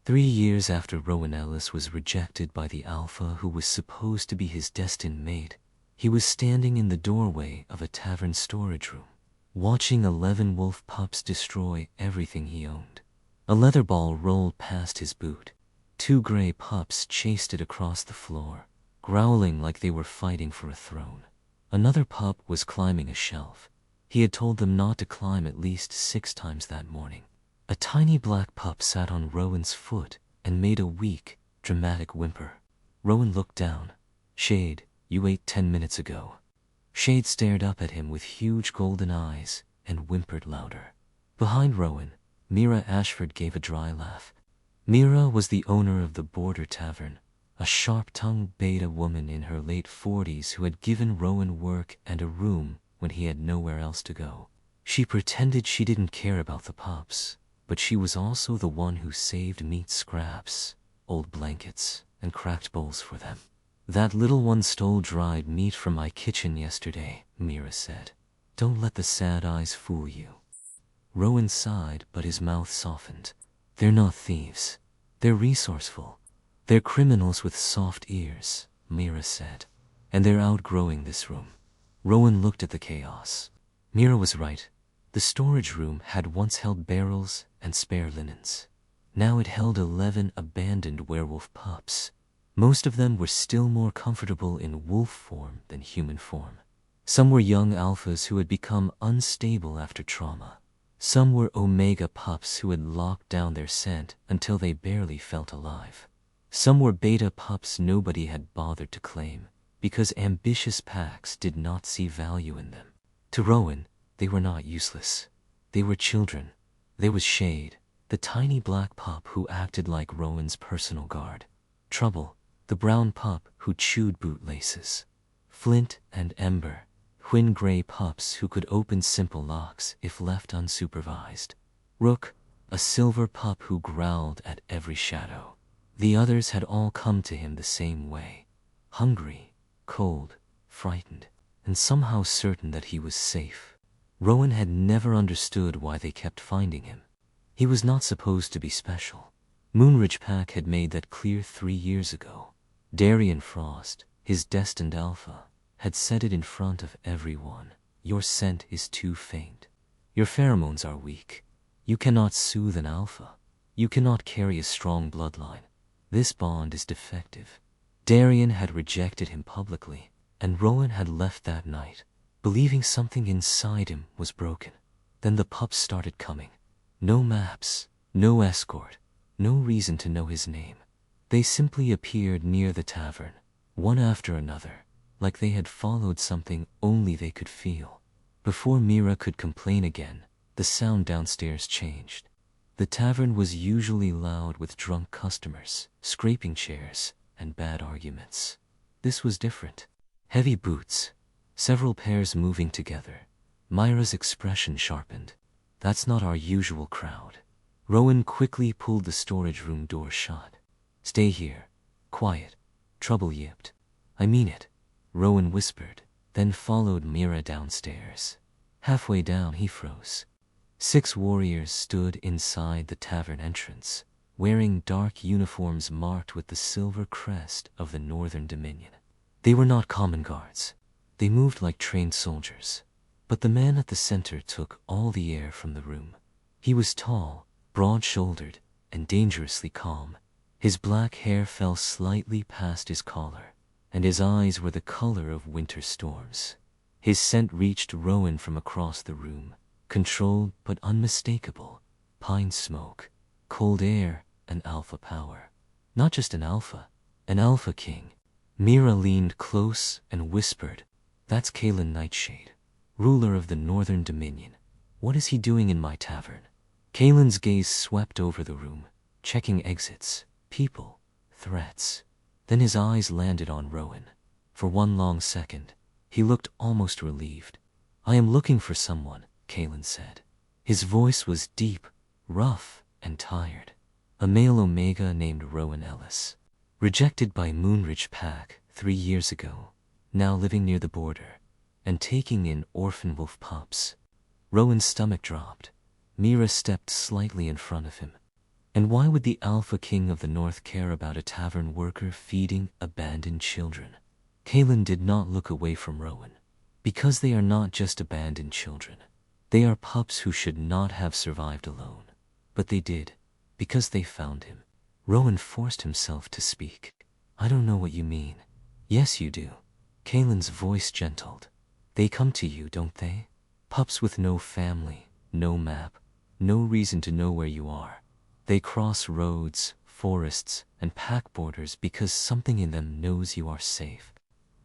3 years after Rowan Ellis was rejected by the alpha who was supposed to be his destined mate, he was standing in the doorway of a tavern storage room, watching 11 wolf pups destroy everything he owned. A leather ball rolled past his boot. 2 gray pups chased it across the floor, growling like they were fighting for a throne. Another pup was climbing a shelf. He had told them not to climb at least 6 times that morning. A tiny black pup sat on Rowan's foot and made a weak, dramatic whimper. Rowan looked down. "Shade, you ate 10 minutes ago." Shade stared up at him with huge golden eyes and whimpered louder. Behind Rowan, Mira Ashford gave a dry laugh. Mira was the owner of the Border Tavern, a sharp-tongued beta woman in her late 40s who had given Rowan work and a room when he had nowhere else to go. She pretended she didn't care about the pups, but she was also the one who saved meat scraps, old blankets, and cracked bowls for them. "That little one stole dried meat from my kitchen yesterday," Mira said. "Don't let the sad eyes fool you." Rowan sighed, but his mouth softened. "They're not thieves. They're resourceful. They're criminals with soft ears," Mira said. "And they're outgrowing this room." Rowan looked at the chaos. Mira was right. The storage room had once held barrels and spare linens. Now it held 11 abandoned werewolf pups. Most of them were still more comfortable in wolf form than human form. Some were young alphas who had become unstable after trauma. Some were omega pups who had locked down their scent until they barely felt alive. Some were beta pups nobody had bothered to claim because ambitious packs did not see value in them. To Rowan, they were not useless. They were children. There was Shade, the tiny black pup who acted like Rowan's personal guard. Trouble, the brown pup who chewed bootlaces. Flint and Ember, twin gray pups who could open simple locks if left unsupervised. Rook, a silver pup who growled at every shadow. The others had all come to him the same way. Hungry, cold, frightened, and somehow certain that he was safe. Rowan had never understood why they kept finding him. He was not supposed to be special. Moonridge Pack had made that clear 3 years ago. Darian Frost, his destined alpha, had said it in front of everyone. "Your scent is too faint. Your pheromones are weak. You cannot soothe an alpha. You cannot carry a strong bloodline. This bond is defective." Darian had rejected him publicly, and Rowan had left that night, believing something inside him was broken. Then the pups started coming. No maps, no escort, no reason to know his name. They simply appeared near the tavern, one after another, like they had followed something only they could feel. Before Mira could complain again, the sound downstairs changed. The tavern was usually loud with drunk customers, scraping chairs, and bad arguments. This was different. Heavy boots, several pairs moving together. Myra's expression sharpened. "That's not our usual crowd." Rowan quickly pulled the storage room door shut. "Stay here. Quiet." Trouble yipped. "I mean it," Rowan whispered, then followed Mira downstairs. Halfway down, he froze. 6 warriors stood inside the tavern entrance, wearing dark uniforms marked with the silver crest of the Northern Dominion. They were not common guards. They moved like trained soldiers. But the man at the center took all the air from the room. He was tall, broad-shouldered, and dangerously calm. His black hair fell slightly past his collar, and his eyes were the color of winter storms. His scent reached Rowan from across the room, controlled but unmistakable. Pine smoke, cold air, and alpha power. Not just an alpha king. Mira leaned close and whispered, "That's Kalen Nightshade, ruler of the Northern Dominion. What is he doing in my tavern?" Kalen's gaze swept over the room, checking exits, people, threats. Then his eyes landed on Rowan. For one long second, he looked almost relieved. "I am looking for someone," Kalen said. His voice was deep, rough, and tired. "A male Omega named Rowan Ellis. Rejected by Moonridge Pack 3 years ago, now living near the border, and taking in orphan wolf pups." Rowan's stomach dropped. Mira stepped slightly in front of him. And why would the Alpha King of the North care about a tavern worker feeding abandoned children? Kaelin did not look away from Rowan. Because they are not just abandoned children. They are pups who should not have survived alone. But they did, because they found him. Rowan forced himself to speak. I don't know what you mean. Yes, you do. Kaelin's voice gentled. They come to you, don't they? Pups with no family, no map, no reason to know where you are. They cross roads, forests, and pack borders because something in them knows you are safe.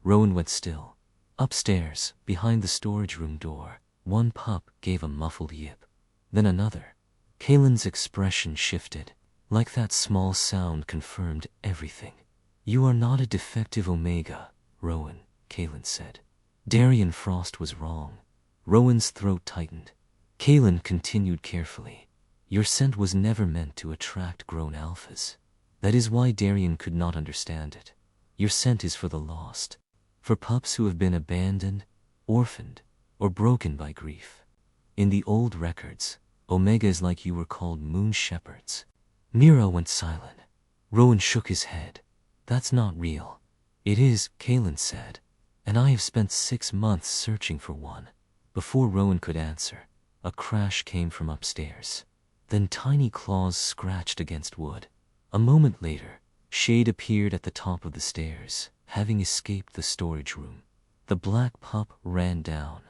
Rowan went still. Upstairs, behind the storage room door, one pup gave a muffled yip. Then another. Kaelin's expression shifted, like that small sound confirmed everything. You are not a defective Omega, Rowan, Kaelin said. Darian Frost was wrong. Rowan's throat tightened. Kaelin continued carefully. Your scent was never meant to attract grown alphas. That is why Darian could not understand it. Your scent is for the lost. For pups who have been abandoned, orphaned, or broken by grief. In the old records, Omegas like you were called MoonShephers. Mira went silent. Rowan shook his head. That's not real. It is, Kaelin said. And I have spent 6 months searching for one. Before Rowan could answer, a crash came from upstairs. Then tiny claws scratched against wood. A moment later, Shade appeared at the top of the stairs, having escaped the storage room. The black pup ran down,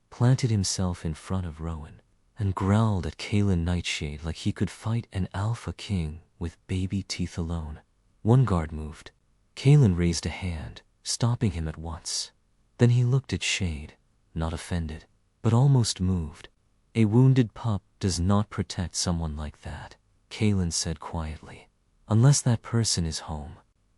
planted himself in front of Rowan, and growled at Kaelin Nightshade like he could fight an alpha king with baby teeth alone. One guard moved. Kaelin raised a hand, stopping him at once. Then he looked at Shade, not offended, but almost moved. A wounded pup does not protect someone like that, Kaelin said quietly. Unless that person is home.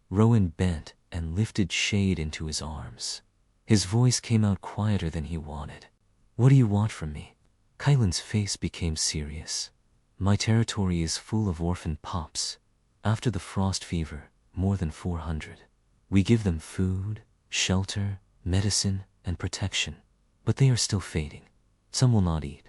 Rowan bent and lifted Shade into his arms. His voice came out quieter than he wanted. What do you want from me? Kaelin's face became serious. My territory is full of orphan pups. After the frost fever, more than 400. We give them food, shelter, medicine, and protection. But they are still fading. Some will not eat.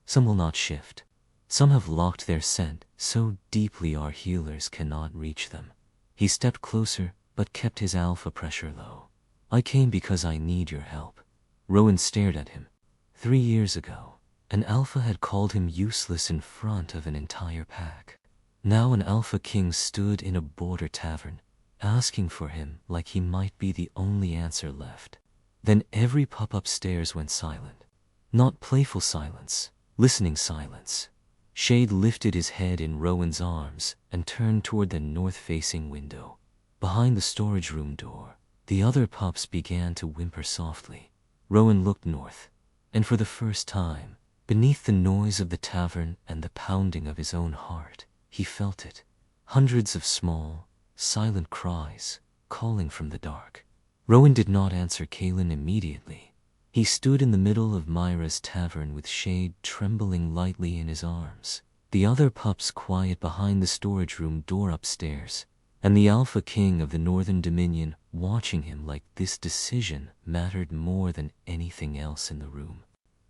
Some will not shift. Some have locked their scent so deeply our healers cannot reach them. He stepped closer, but kept his alpha pressure low. I came because I need your help. Rowan stared at him. 3 years ago, an alpha had called him useless in front of an entire pack. Now an alpha king stood in a border tavern, asking for him like he might be the only answer left. Then every pup upstairs went silent. Not playful silence, listening silence. Shade lifted his head in Rowan's arms and turned toward the north-facing window. Behind the storage room door, the other pups began to whimper softly. Rowan looked north, and for the first time, beneath the noise of the tavern and the pounding of his own heart, he felt it. Hundreds of small, silent cries, calling from the dark. Rowan did not answer Kaelin immediately. He stood in the middle of Myra's tavern with Shade trembling lightly in his arms, the other pups quiet behind the storage room door upstairs, and the Alpha King of the Northern Dominion watching him like this decision mattered more than anything else in the room.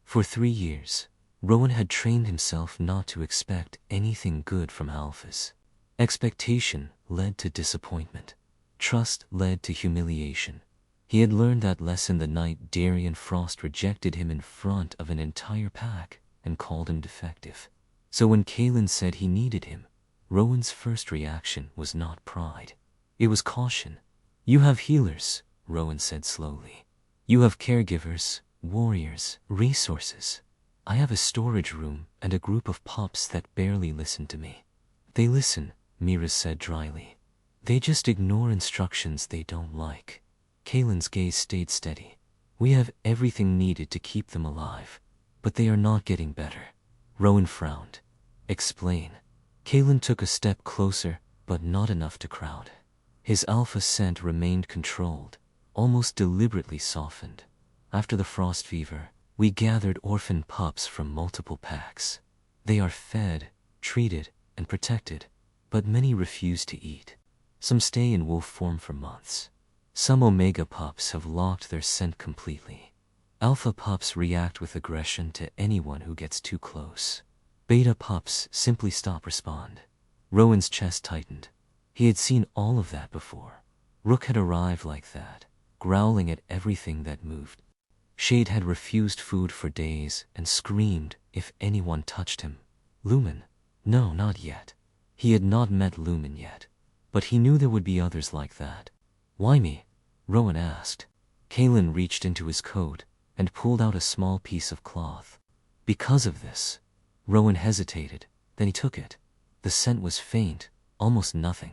For 3 years, Rowan had trained himself not to expect anything good from alphas. Expectation led to disappointment. Trust led to humiliation. He had learned that lesson the night Darian Frost rejected him in front of an entire pack and called him defective. So when Kaelin said he needed him, Rowan's first reaction was not pride. It was caution. You have healers, Rowan said slowly. You have caregivers, warriors, resources. I have a storage room and a group of pups that barely listen to me. They listen, Mira said dryly. They just ignore instructions they don't like. Kaelin's gaze stayed steady. We have everything needed to keep them alive, but they are not getting better. Rowan frowned. Explain. Kaelin took a step closer, but not enough to crowd. His alpha scent remained controlled, almost deliberately softened. After the frost fever, we gathered orphan pups from multiple packs. They are fed, treated, and protected, but many refuse to eat. Some stay in wolf form for months. Some Omega pups have locked their scent completely. Alpha pups react with aggression to anyone who gets too close. Beta pups simply stop respond. Rowan's chest tightened. He had seen all of that before. Rook had arrived like that, growling at everything that moved. Shade had refused food for days and screamed if anyone touched him. Lumen? No, not yet. He had not met Lumen yet, but he knew there would be others like that. Why me? Rowan asked. Kaelin reached into his coat and pulled out a small piece of cloth. Because of this. Rowan hesitated, then he took it. The scent was faint, almost nothing,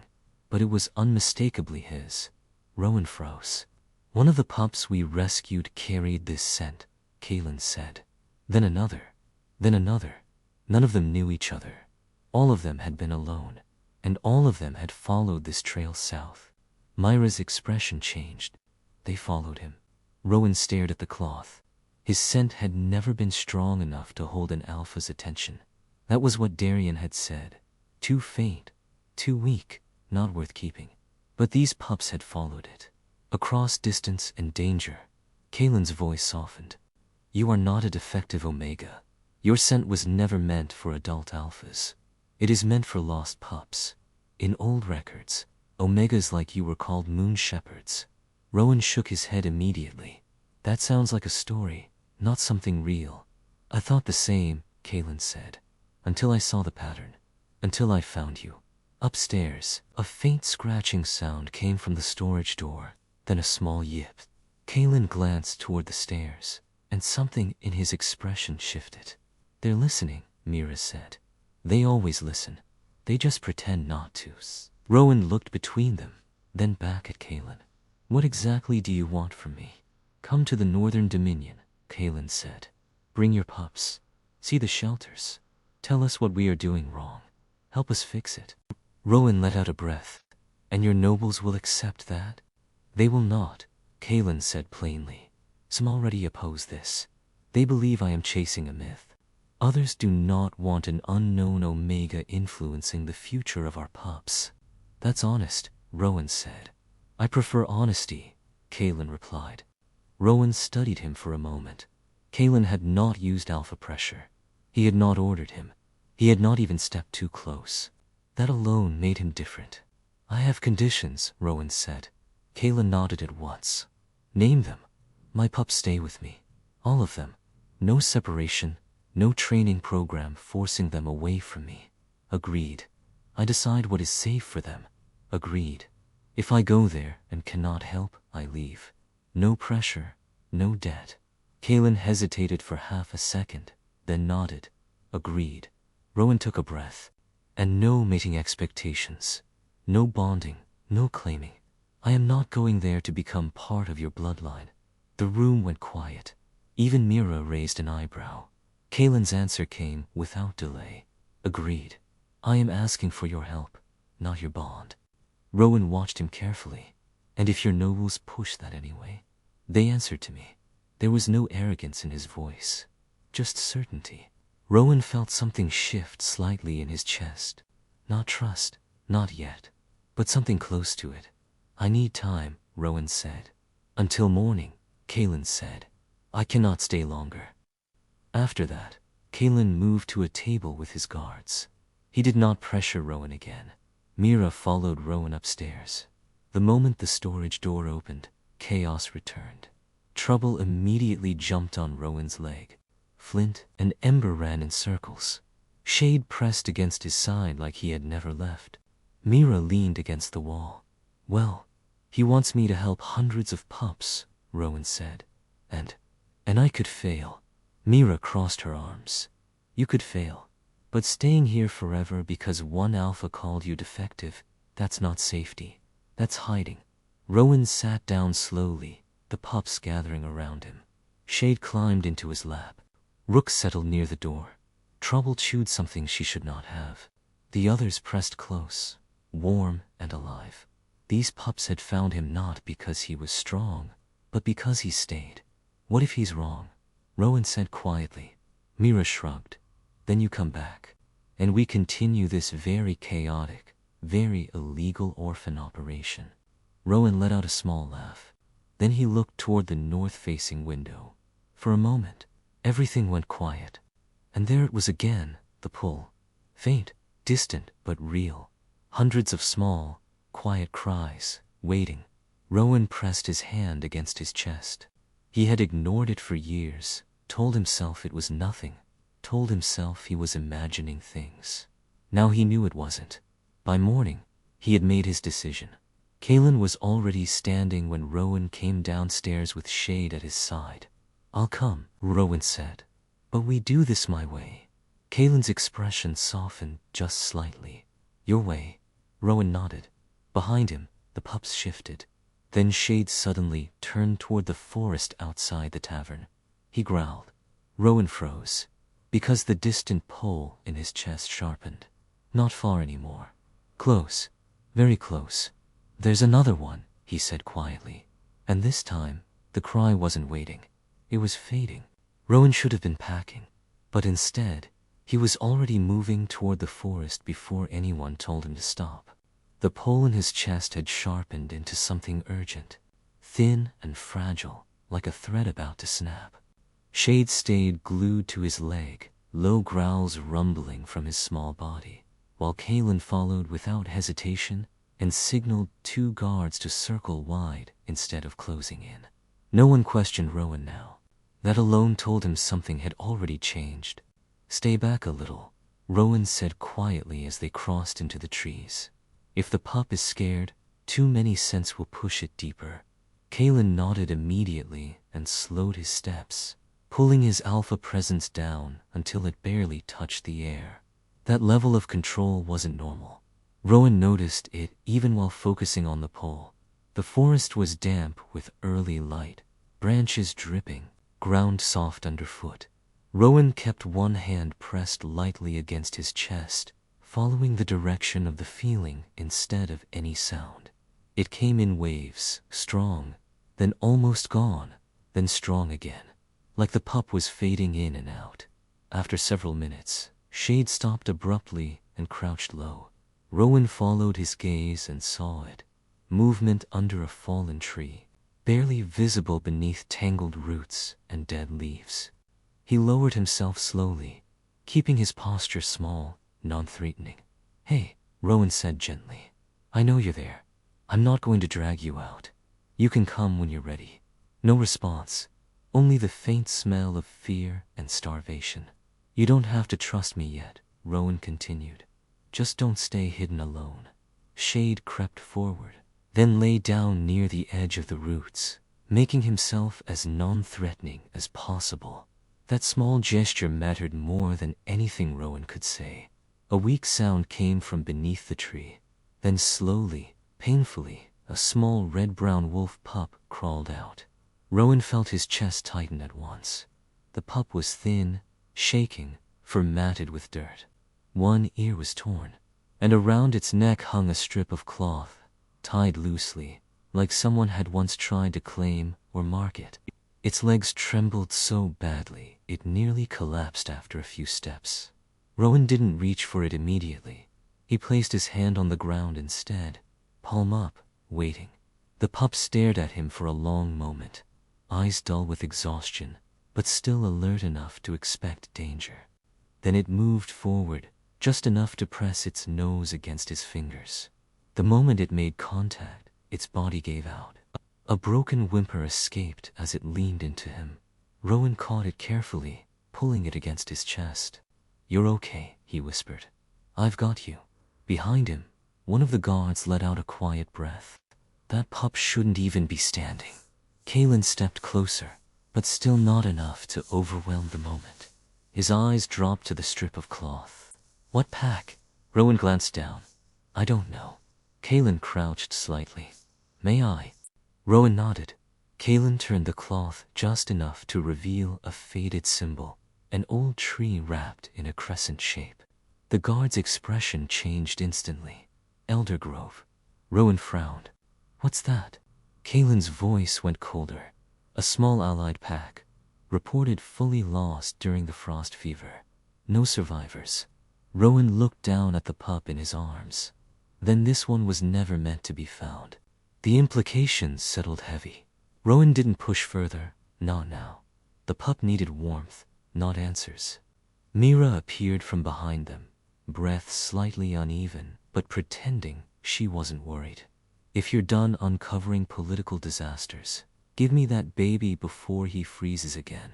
but it was unmistakably his. Rowan froze. One of the pups we rescued carried this scent, Kaelin said. Then another. Then another. None of them knew each other. All of them had been alone, and all of them had followed this trail south. Myra's expression changed. They followed him. Rowan stared at the cloth. His scent had never been strong enough to hold an alpha's attention. That was what Darian had said. Too faint, too weak, not worth keeping. But these pups had followed it. Across distance and danger. Kaelin's voice softened. You are not a defective Omega. Your scent was never meant for adult alphas. It is meant for lost pups. In old records, Omegas like you were called MoonShephers. Rowan shook his head immediately. That sounds like a story, not something real. I thought the same, Kaelin said. Until I saw the pattern. Until I found you. Upstairs, a faint scratching sound came from the storage door, then a small yip. Kaelin glanced toward the stairs, and something in his expression shifted. They're listening, Mira said. They always listen. They just pretend not to. Rowan looked between them, then back at Kaelin. What exactly do you want from me? Come to the Northern Dominion, Kaelin said. Bring your pups. See the shelters. Tell us what we are doing wrong. Help us fix it. Rowan let out a breath. And your nobles will accept that? They will not, Kaelin said plainly. Some already oppose this. They believe I am chasing a myth. Others do not want an unknown Omega influencing the future of our pups. That's honest, Rowan said. I prefer honesty, Kaelin replied. Rowan studied him for a moment. Kaelin had not used alpha pressure. He had not ordered him. He had not even stepped too close. That alone made him different. I have conditions, Rowan said. Kaelin nodded at once. Name them. My pups stay with me. All of them. No separation, no training program forcing them away from me. Agreed. I decide what is safe for them. Agreed. If I go there and cannot help, I leave. No pressure, no debt. Kaelin hesitated for half a second, then nodded. Agreed. Rowan took a breath. And no mating expectations. No bonding, no claiming. I am not going there to become part of your bloodline. The room went quiet. Even Mira raised an eyebrow. Kaelin's answer came without delay. Agreed. I am asking for your help, not your bond. Rowan watched him carefully. And if your nobles push that anyway? They answered to me. There was no arrogance in his voice, just certainty. Rowan felt something shift slightly in his chest. Not trust, not yet, but something close to it. I need time, Rowan said. Until morning, Kaelin said. I cannot stay longer. After that, Kaelin moved to a table with his guards. He did not pressure Rowan again. Mira followed Rowan upstairs. The moment the storage door opened, chaos returned. Trouble immediately jumped on Rowan's leg. Flint and Ember ran in circles. Shade pressed against his side like he had never left. Mira leaned against the wall. Well, he wants me to help hundreds of pups, Rowan said. And I could fail. Mira crossed her arms. You could fail. But staying here forever because one alpha called you defective, that's not safety. That's hiding. Rowan sat down slowly, the pups gathering around him. Shade climbed into his lap. Rook settled near the door. Trouble chewed something she should not have. The others pressed close, warm and alive. These pups had found him not because he was strong, but because he stayed. What if he's wrong? Rowan said quietly. Mira shrugged. Then you come back, and we continue this very chaotic, very illegal orphan operation. Rowan let out a small laugh. Then he looked toward the north-facing window. For a moment, everything went quiet. And there it was again, the pull. Faint, distant, but real. Hundreds of small, quiet cries, waiting. Rowan pressed his hand against his chest. He had ignored it for years, told himself it was nothing, told himself he was imagining things. Now he knew it wasn't. By morning, he had made his decision. Kaelin was already standing when Rowan came downstairs with Shade at his side. "I'll come," Rowan said. "But we do this my way." Kaelin's expression softened just slightly. "Your way?" Rowan nodded. Behind him, the pups shifted. Then Shade suddenly turned toward the forest outside the tavern. He growled. Rowan froze, because the distant pole in his chest sharpened. Not far anymore. Close. Very close. "There's another one," he said quietly. And this time, the cry wasn't waiting. It was fading. Rowan should have been packing. But instead, he was already moving toward the forest before anyone told him to stop. The pole in his chest had sharpened into something urgent, thin and fragile, like a thread about to snap. Shade stayed glued to his leg, low growls rumbling from his small body, while Kaelin followed without hesitation and signaled 2 guards to circle wide instead of closing in. No one questioned Rowan now. That alone told him something had already changed. "Stay back a little," Rowan said quietly as they crossed into the trees. "If the pup is scared, too many scents will push it deeper." Kaelin nodded immediately and slowed his steps, pulling his alpha presence down until it barely touched the air. That level of control wasn't normal. Rowan noticed it even while focusing on the pole. The forest was damp with early light, branches dripping, ground soft underfoot. Rowan kept one hand pressed lightly against his chest, following the direction of the feeling instead of any sound. It came in waves, strong, then almost gone, then strong again, like the pup was fading in and out. After several minutes, Shade stopped abruptly and crouched low. Rowan followed his gaze and saw it. Movement under a fallen tree, barely visible beneath tangled roots and dead leaves. He lowered himself slowly, keeping his posture small, non-threatening. "Hey," Rowan said gently. "I know you're there. I'm not going to drag you out. You can come when you're ready." No response, only the faint smell of fear and starvation. "You don't have to trust me yet," Rowan continued. "Just don't stay hidden alone." Shade crept forward, then lay down near the edge of the roots, making himself as non-threatening as possible. That small gesture mattered more than anything Rowan could say. A weak sound came from beneath the tree. Then slowly, painfully, a small red-brown wolf pup crawled out. Rowan felt his chest tighten at once. The pup was thin, shaking, formatted with dirt. One ear was torn, and around its neck hung a strip of cloth, tied loosely, like someone had once tried to claim or mark it. Its legs trembled so badly it nearly collapsed after a few steps. Rowan didn't reach for it immediately. He placed his hand on the ground instead, palm up, waiting. The pup stared at him for a long moment, eyes dull with exhaustion, but still alert enough to expect danger. Then it moved forward, just enough to press its nose against his fingers. The moment it made contact, its body gave out. A broken whimper escaped as it leaned into him. Rowan caught it carefully, pulling it against his chest. "You're okay," he whispered. "I've got you." Behind him, one of the guards let out a quiet breath. That pup shouldn't even be standing. Kaelin stepped closer, but still not enough to overwhelm the moment. His eyes dropped to the strip of cloth. "What pack?" Rowan glanced down. "I don't know." Kaelin crouched slightly. "May I?" Rowan nodded. Kaelin turned the cloth just enough to reveal a faded symbol, an old tree wrapped in a crescent shape. The guard's expression changed instantly. "Elder Grove." Rowan frowned. "What's that?" Kaelin's voice went colder. "A small allied pack, reported fully lost during the frost fever. No survivors." Rowan looked down at the pup in his arms. Then this one was never meant to be found. The implications settled heavy. Rowan didn't push further, not now. The pup needed warmth, not answers. Mira appeared from behind them, breath slightly uneven, but pretending she wasn't worried. If you're done uncovering political disasters, give me that baby before he freezes again.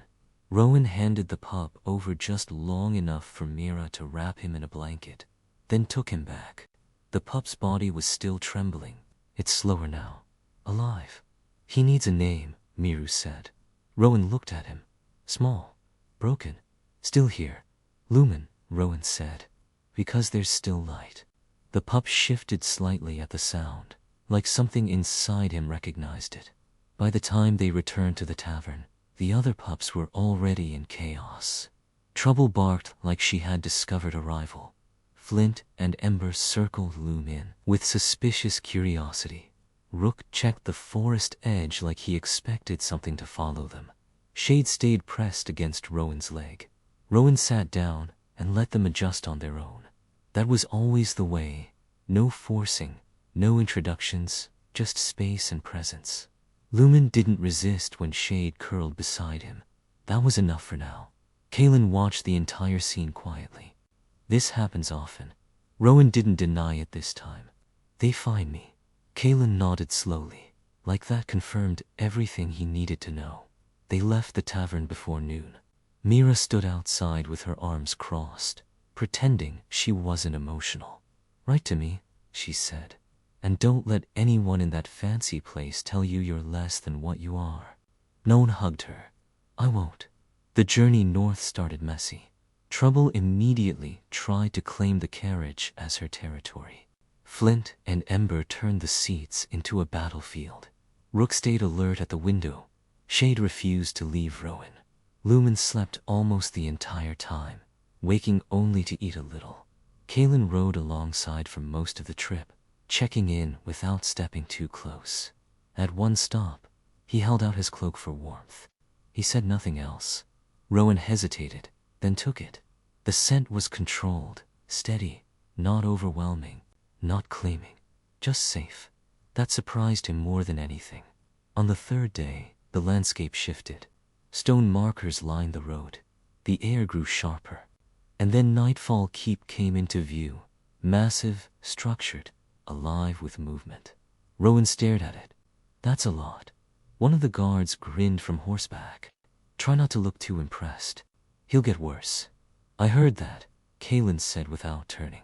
Rowan handed the pup over just long enough for Mira to wrap him in a blanket, then took him back. The pup's body was still trembling. It's slower now. Alive. He needs a name, Miru said. Rowan looked at him. Small. Broken. Still here. Lumen, Rowan said. Because there's still light. The pup shifted slightly at the sound, like something inside him recognized it. By the time they returned to the tavern, the other pups were already in chaos. Trouble barked like she had discovered a rival. Flint and Ember circled Lumen with suspicious curiosity. Rook checked the forest edge like he expected something to follow them. Shade stayed pressed against Rowan's leg. Rowan sat down and let them adjust on their own. That was always the way. No forcing, no introductions, just space and presence. Lumen didn't resist when Shade curled beside him. That was enough for now. Kaelin watched the entire scene quietly. This happens often. Rowan didn't deny it this time. They find me. Kaelin nodded slowly. Like that confirmed everything he needed to know. They left the tavern before noon. Mira stood outside with her arms crossed, pretending she wasn't emotional. Write to me, she said. And don't let anyone in that fancy place tell you you're less than what you are. No one hugged her. I won't. The journey north started messy. Trouble immediately tried to claim the carriage as her territory. Flint and Ember turned the seats into a battlefield. Rook stayed alert at the window. Shade refused to leave Rowan. Lumen slept almost the entire time, waking only to eat a little. Kaelin rode alongside for most of the trip, checking in without stepping too close. At one stop, he held out his cloak for warmth. He said nothing else. Rowan hesitated, then took it. The scent was controlled, steady, not overwhelming, not claiming, just safe. That surprised him more than anything. On the third day, the landscape shifted. Stone markers lined the road. The air grew sharper. And then Nightfall Keep came into view, massive, structured, alive with movement. Rowan stared at it. That's a lot. One of the guards grinned from horseback. Try not to look too impressed. He'll get worse. I heard that, Kaelin said without turning.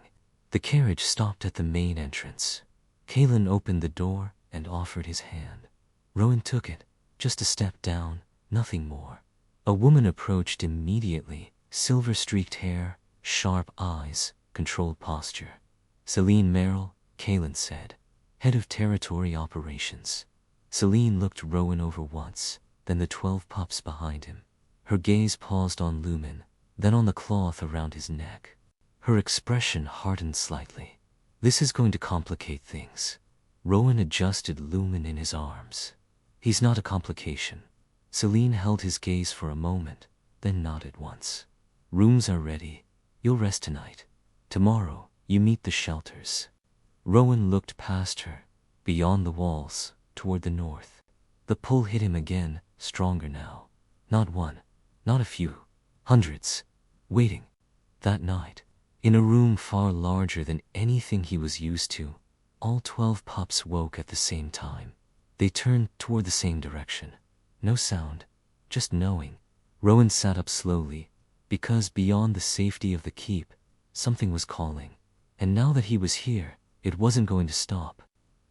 The carriage stopped at the main entrance. Kaelin opened the door and offered his hand. Rowan took it, just a step down, nothing more. A woman approached immediately, silver-streaked hair, sharp eyes, controlled posture. Celine Merrill, Kaelin said, head of territory operations. Celine looked Rowan over once, then the 12 pups behind him. Her gaze paused on Lumen, then on the cloth around his neck. Her expression hardened slightly. This is going to complicate things. Rowan adjusted Lumen in his arms. He's not a complication. Celine held his gaze for a moment, then nodded once. Rooms are ready. You'll rest tonight. Tomorrow, you meet the shelters. Rowan looked past her, beyond the walls, toward the north. The pull hit him again, stronger now. Not one, not a few, hundreds, waiting. That night, in a room far larger than anything he was used to, all 12 pups woke at the same time. They turned toward the same direction. No sound, just knowing. Rowan sat up slowly, because beyond the safety of the keep, something was calling. And now that he was here, it wasn't going to stop.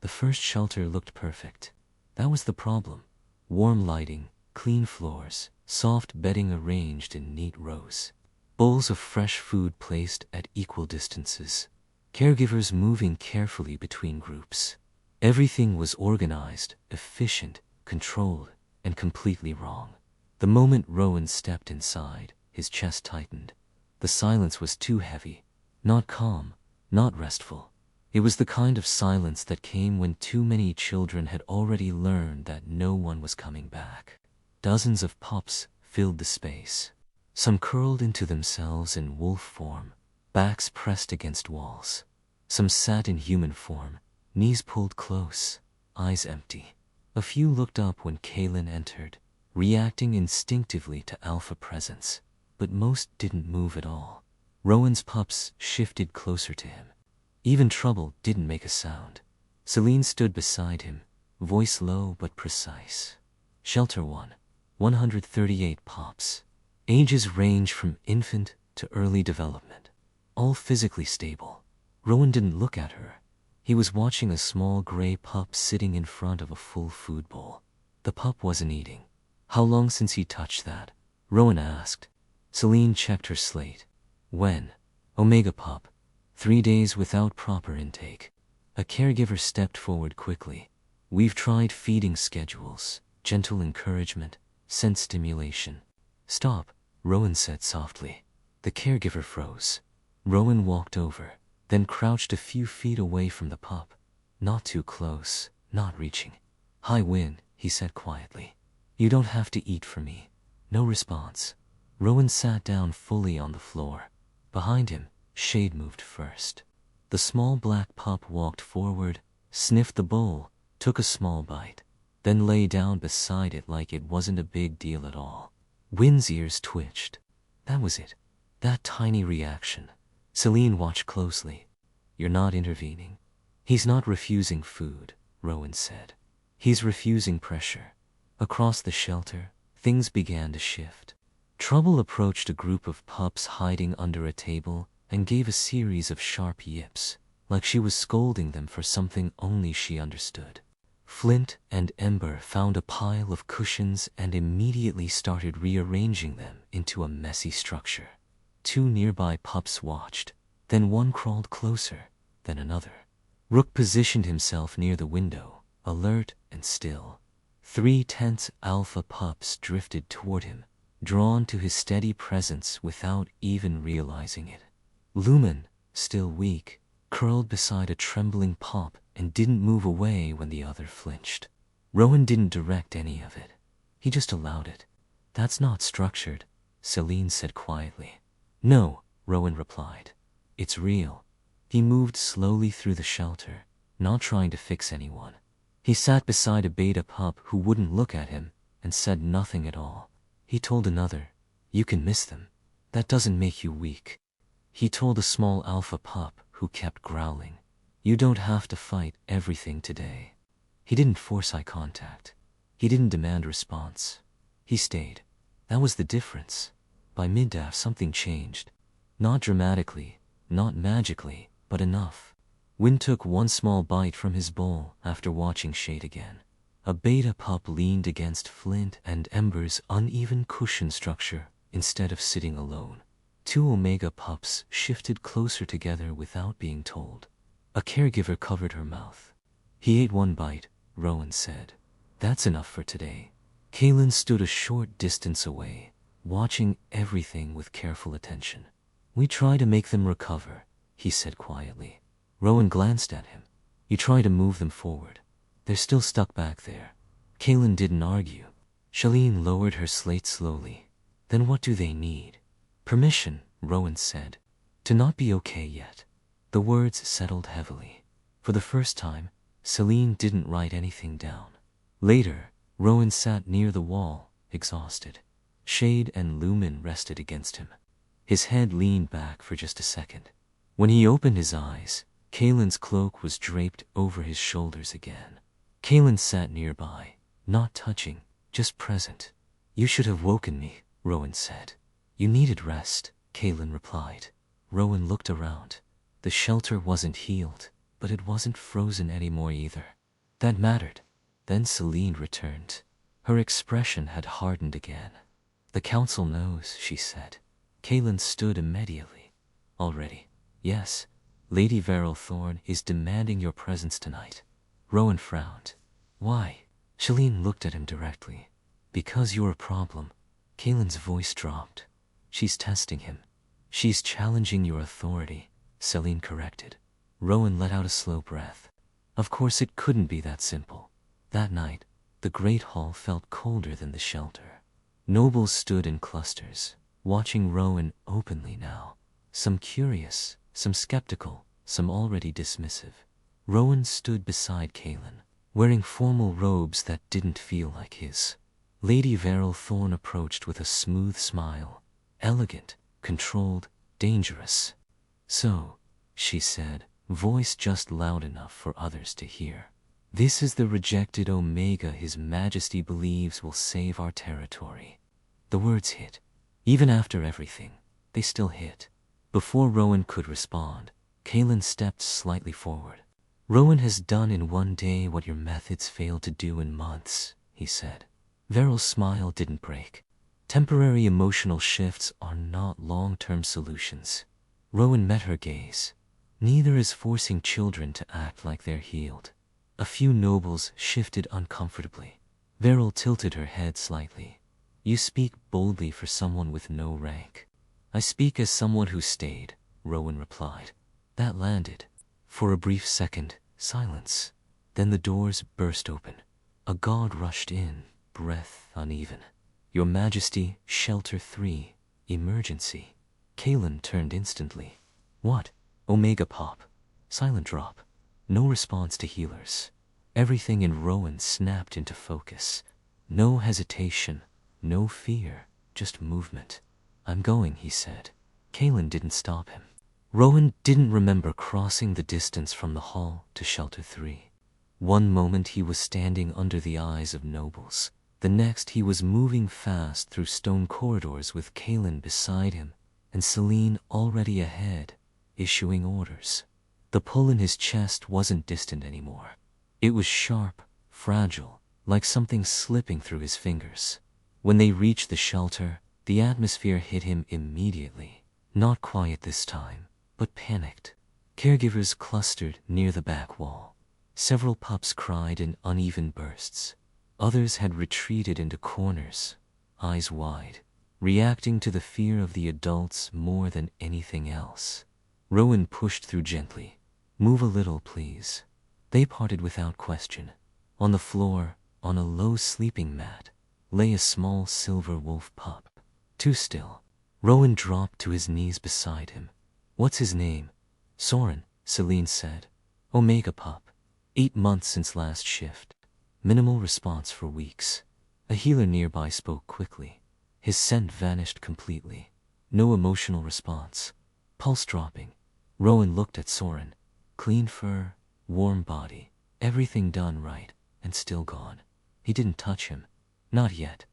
The first shelter looked perfect. That was the problem. Warm lighting, clean floors, soft bedding arranged in neat rows. Bowls of fresh food placed at equal distances. Caregivers moving carefully between groups. Everything was organized, efficient, controlled, and completely wrong. The moment Rowan stepped inside, his chest tightened. The silence was too heavy. Not calm, not restful. It was the kind of silence that came when too many children had already learned that no one was coming back. Dozens of pups filled the space. Some curled into themselves in wolf form, backs pressed against walls. Some sat in human form, knees pulled close, eyes empty. A few looked up when Kaelin entered, reacting instinctively to alpha presence, but most didn't move at all. Rowan's pups shifted closer to him. Even Trouble didn't make a sound. Celine stood beside him, voice low but precise. Shelter 1, 138 pups. Ages range from infant to early development. All physically stable. Rowan didn't look at her. He was watching a small gray pup sitting in front of a full food bowl. The pup wasn't eating. How long since he touched that? Rowan asked. Celine checked her slate. When? Omega pup. 3 days without proper intake. A caregiver stepped forward quickly. We've tried feeding schedules, gentle encouragement, scent stimulation. Stop, Rowan said softly. The caregiver froze. Rowan walked over, then crouched a few feet away from the pup. Not too close, not reaching. Hi Win, he said quietly. You don't have to eat for me. No response. Rowan sat down fully on the floor. Behind him, Shade moved first. The small black pup walked forward, sniffed the bowl, took a small bite, then lay down beside it like it wasn't a big deal at all. Win's ears twitched. That was it. That tiny reaction. Celine watched closely. You're not intervening. He's not refusing food, Rowan said. He's refusing pressure. Across the shelter, things began to shift. Trouble approached a group of pups hiding under a table and gave a series of sharp yips, like she was scolding them for something only she understood. Flint and Ember found a pile of cushions and immediately started rearranging them into a messy structure. 2 nearby pups watched, then one crawled closer, then another. Rook positioned himself near the window, alert and still. 3 tense alpha pups drifted toward him, drawn to his steady presence without even realizing it. Lumen, still weak, curled beside a trembling pup and didn't move away when the other flinched. Rowan didn't direct any of it. He just allowed it. That's not structured, Celine said quietly. No, Rowan replied. It's real. He moved slowly through the shelter, not trying to fix anyone. He sat beside a beta pup who wouldn't look at him and said nothing at all. He told another, you can miss them. That doesn't make you weak. He told a small alpha pup who kept growling, you don't have to fight everything today. He didn't force eye contact. He didn't demand response. He stayed. That was the difference. By mid-daf something changed. Not dramatically, not magically, but enough. Win took one small bite from his bowl after watching Shade again. A beta pup leaned against Flint and Ember's uneven cushion structure instead of sitting alone. 2 omega pups shifted closer together without being told. A caregiver covered her mouth. He ate 1 bite, Rowan said. That's enough for today. Kaylin stood a short distance away, watching everything with careful attention. We try to make them recover, he said quietly. Rowan glanced at him. You try to move them forward. They're still stuck back there. Kaylin didn't argue. Shalene lowered her slate slowly. Then what do they need? Permission, Rowan said. To not be okay yet. The words settled heavily. For the first time, Celine didn't write anything down. Later, Rowan sat near the wall, exhausted. Shade and Lumen rested against him. His head leaned back for just a second. When he opened his eyes, Kaylin's cloak was draped over his shoulders again. Kaylin sat nearby, not touching, just present. You should have woken me, Rowan said. You needed rest, Kaylin replied. Rowan looked around. The shelter wasn't healed, but it wasn't frozen anymore either. That mattered. Then Celine returned. Her expression had hardened again. The council knows, she said. Kaylin stood immediately. Already. Yes, Lady Verrill Thorne is demanding your presence tonight. Rowan frowned. Why? Shalene looked at him directly. Because you're a problem. Kaylin's voice dropped. She's testing him. She's challenging your authority, Celine corrected. Rowan let out a slow breath. Of course it couldn't be that simple. That night, the Great Hall felt colder than the shelter. Nobles stood in clusters, watching Rowan openly now. Some curious, some skeptical, some already dismissive. Rowan stood beside Kaylin, wearing formal robes that didn't feel like his. Lady Verrill Thorne approached with a smooth smile, elegant, controlled, dangerous. So, she said, voice just loud enough for others to hear. This is the rejected Omega His Majesty believes will save our territory. The words hit. Even after everything, they still hit. Before Rowan could respond, Kaelin stepped slightly forward. Rowan has done in one day what your methods failed to do in months, he said. Veryl's smile didn't break. Temporary emotional shifts are not long-term solutions. Rowan met her gaze. Neither is forcing children to act like they're healed. A few nobles shifted uncomfortably. Veryl tilted her head slightly. You speak boldly for someone with no rank. I speak as someone who stayed, Rowan replied. That landed. For a brief second, silence. Then the doors burst open. A god rushed in, breath uneven. Your Majesty, Shelter 3, emergency. Kaelin turned instantly. What? Omega pop. Silent drop. No response to healers. Everything in Rowan snapped into focus. No hesitation, no fear, just movement. I'm going, he said. Kaelin didn't stop him. Rowan didn't remember crossing the distance from the hall to Shelter 3. One moment he was standing under the eyes of nobles. The next he was moving fast through stone corridors with Kaelin beside him and Celine already ahead, issuing orders. The pull in his chest wasn't distant anymore. It was sharp, fragile, like something slipping through his fingers. When they reached the shelter, the atmosphere hit him immediately. Not quiet this time, but panicked. Caregivers clustered near the back wall. Several pups cried in uneven bursts. Others had retreated into corners, eyes wide, reacting to the fear of the adults more than anything else. Rowan pushed through gently. Move a little, please. They parted without question. On the floor, on a low sleeping mat, lay a small silver wolf pup. Too still. Rowan dropped to his knees beside him. What's his name? Soren, Celine said. Omega pup. 8 months since last shift. Minimal response for weeks. A healer nearby spoke quickly. His scent vanished completely. No emotional response. Pulse dropping. Rowan looked at Soren. Clean fur, warm body, everything done right, and still gone. He didn't touch him. Not yet.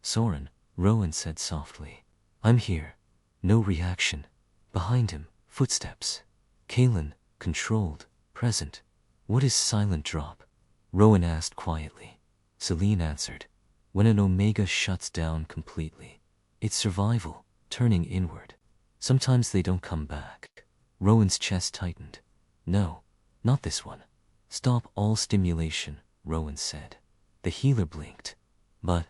Soren, Rowan said softly. I'm here. No reaction. Behind him, footsteps. Kaelin, controlled, present. What is silent drop? Rowan asked quietly. Celine answered. When an Omega shuts down completely. It's survival, turning inward. Sometimes they don't come back. Rowan's chest tightened. No, not this one. Stop all stimulation, Rowan said. The healer blinked. But,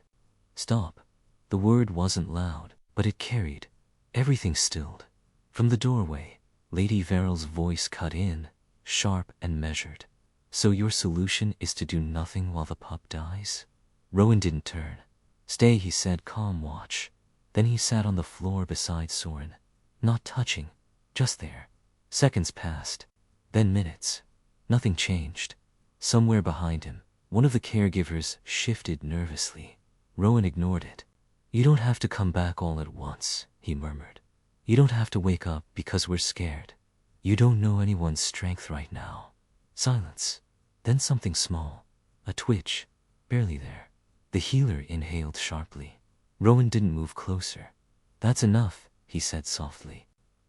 stop. The word wasn't loud, but it carried. Everything stilled. From the doorway, Lady Veryl's voice cut in, sharp and measured. So your solution is to do nothing while the pup dies? Rowan didn't turn. Stay, he said, calm watch. Then he sat on the floor beside Soren. Not touching, just there. Seconds passed. Then minutes. Nothing changed. Somewhere behind him, one of the caregivers shifted nervously. Rowan ignored it. You don't have to come back all at once, he murmured. You don't have to wake up because we're scared. You don't know anyone's strength right now. Silence. Then something small. A twitch. Barely there. The healer inhaled sharply. Rowan didn't move closer. That's enough, he said softly.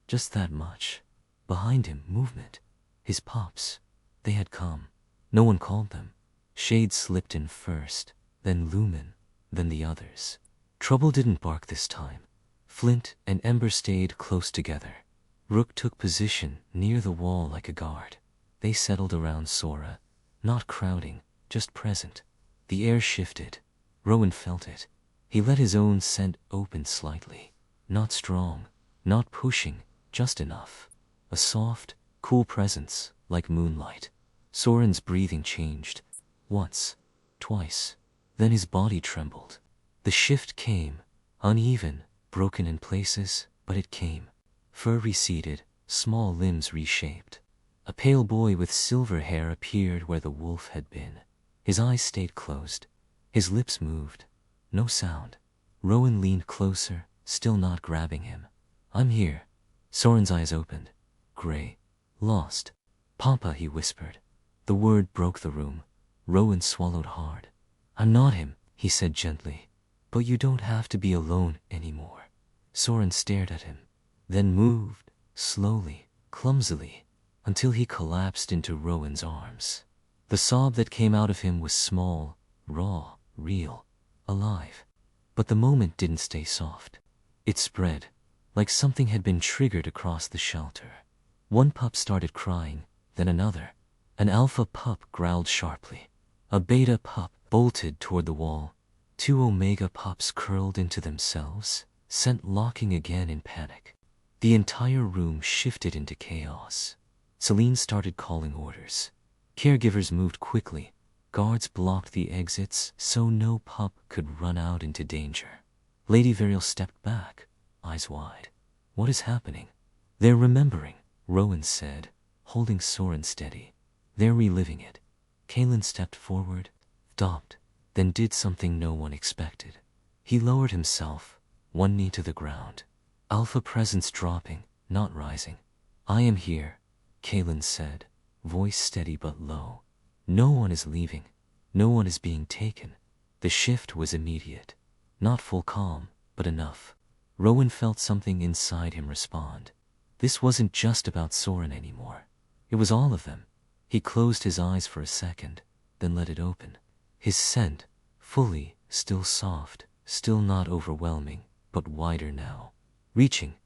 Just that much. Behind him, movement. His pups. They had come. No one called them. Shade slipped in first, then Lumen, then the others. Trouble didn't bark this time. Flint and Ember stayed close together. Rook took position near the wall like a guard. They settled around Sora, not crowding, just present. The air shifted. Rowan felt it. He let his own scent open slightly. Not strong, not pushing, just enough. A soft, cool presence, like moonlight. Soren's breathing changed. Once, twice. Then his body trembled. The shift came, uneven, broken in places, but it came. Fur receded, small limbs reshaped. A pale boy with silver hair appeared where the wolf had been. His eyes stayed closed. His lips moved. No sound. Rowan leaned closer, still not grabbing him. I'm here. Soren's eyes opened. Gray. Lost. Papa, he whispered. The word broke the room. Rowan swallowed hard. I'm not him, he said gently. But you don't have to be alone anymore. Soren stared at him, then moved, slowly, clumsily, until he collapsed into Rowan's arms. The sob that came out of him was small, raw, real, alive. But the moment didn't stay soft. It spread, like something had been triggered across the shelter. One pup started crying, then another. An alpha pup growled sharply. A beta pup bolted toward the wall. 2 omega pups curled into themselves, scent locking again in panic. The entire room shifted into chaos. Celine started calling orders. Caregivers moved quickly. Guards blocked the exits so no pup could run out into danger. Lady Variel stepped back, eyes wide. What is happening? They're remembering, Rowan said, holding Soren steady. They're reliving it. Kalen stepped forward, stopped, then did something no one expected. He lowered himself, one knee to the ground. Alpha presence dropping, not rising. I am here, Kalen said, voice steady but low. No one is leaving. No one is being taken. The shift was immediate. Not full calm, but enough. Rowan felt something inside him respond. This wasn't just about Soren anymore. It was all of them. He closed his eyes for a second, then let it open. His scent, fully, still soft, still not overwhelming, but wider now. Reaching,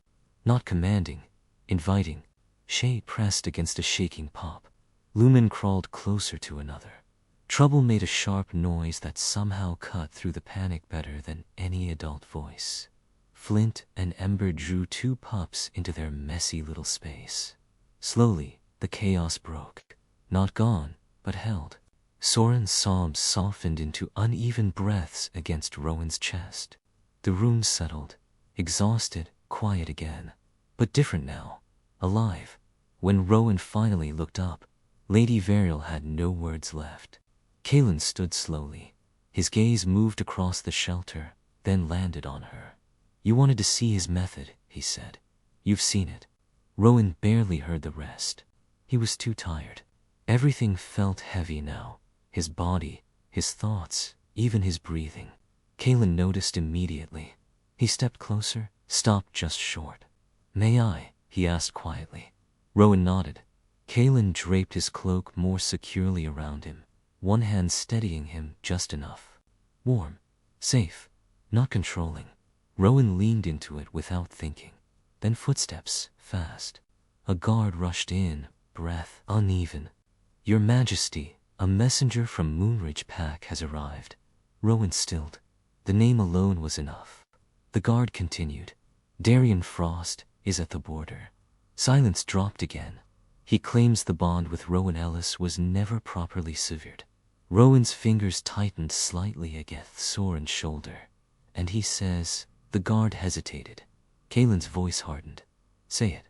not commanding, inviting. Shade pressed against a shaking pop. Lumen crawled closer to another. Trouble made a sharp noise that somehow cut through the panic better than any adult voice. Flint and Ember drew 2 pups into their messy little space. Slowly, the chaos broke. Not gone, but held. Soren's sobs softened into uneven breaths against Rowan's chest. The room settled, exhausted, quiet again. But different now, alive. When Rowan finally looked up, Lady Variel had no words left. Kalen stood slowly. His gaze moved across the shelter, then landed on her. You wanted to see his method, he said. You've seen it. Rowan barely heard the rest. He was too tired. Everything felt heavy now. His body, his thoughts, even his breathing. Kalen noticed immediately. He stepped closer, stopped just short. May I? He asked quietly. Rowan nodded. Kalen draped his cloak more securely around him, one hand steadying him just enough. Warm, safe, not controlling. Rowan leaned into it without thinking. Then footsteps, fast. A guard rushed in, breath uneven. Your Majesty, a messenger from Moonridge Pack has arrived. Rowan stilled. The name alone was enough. The guard continued. Darian Frost is at the border. Silence dropped again. He claims the bond with Rowan Ellis was never properly severed. Rowan's fingers tightened slightly against Soren's shoulder. And he says, the guard hesitated. Kalen's voice hardened. Say it.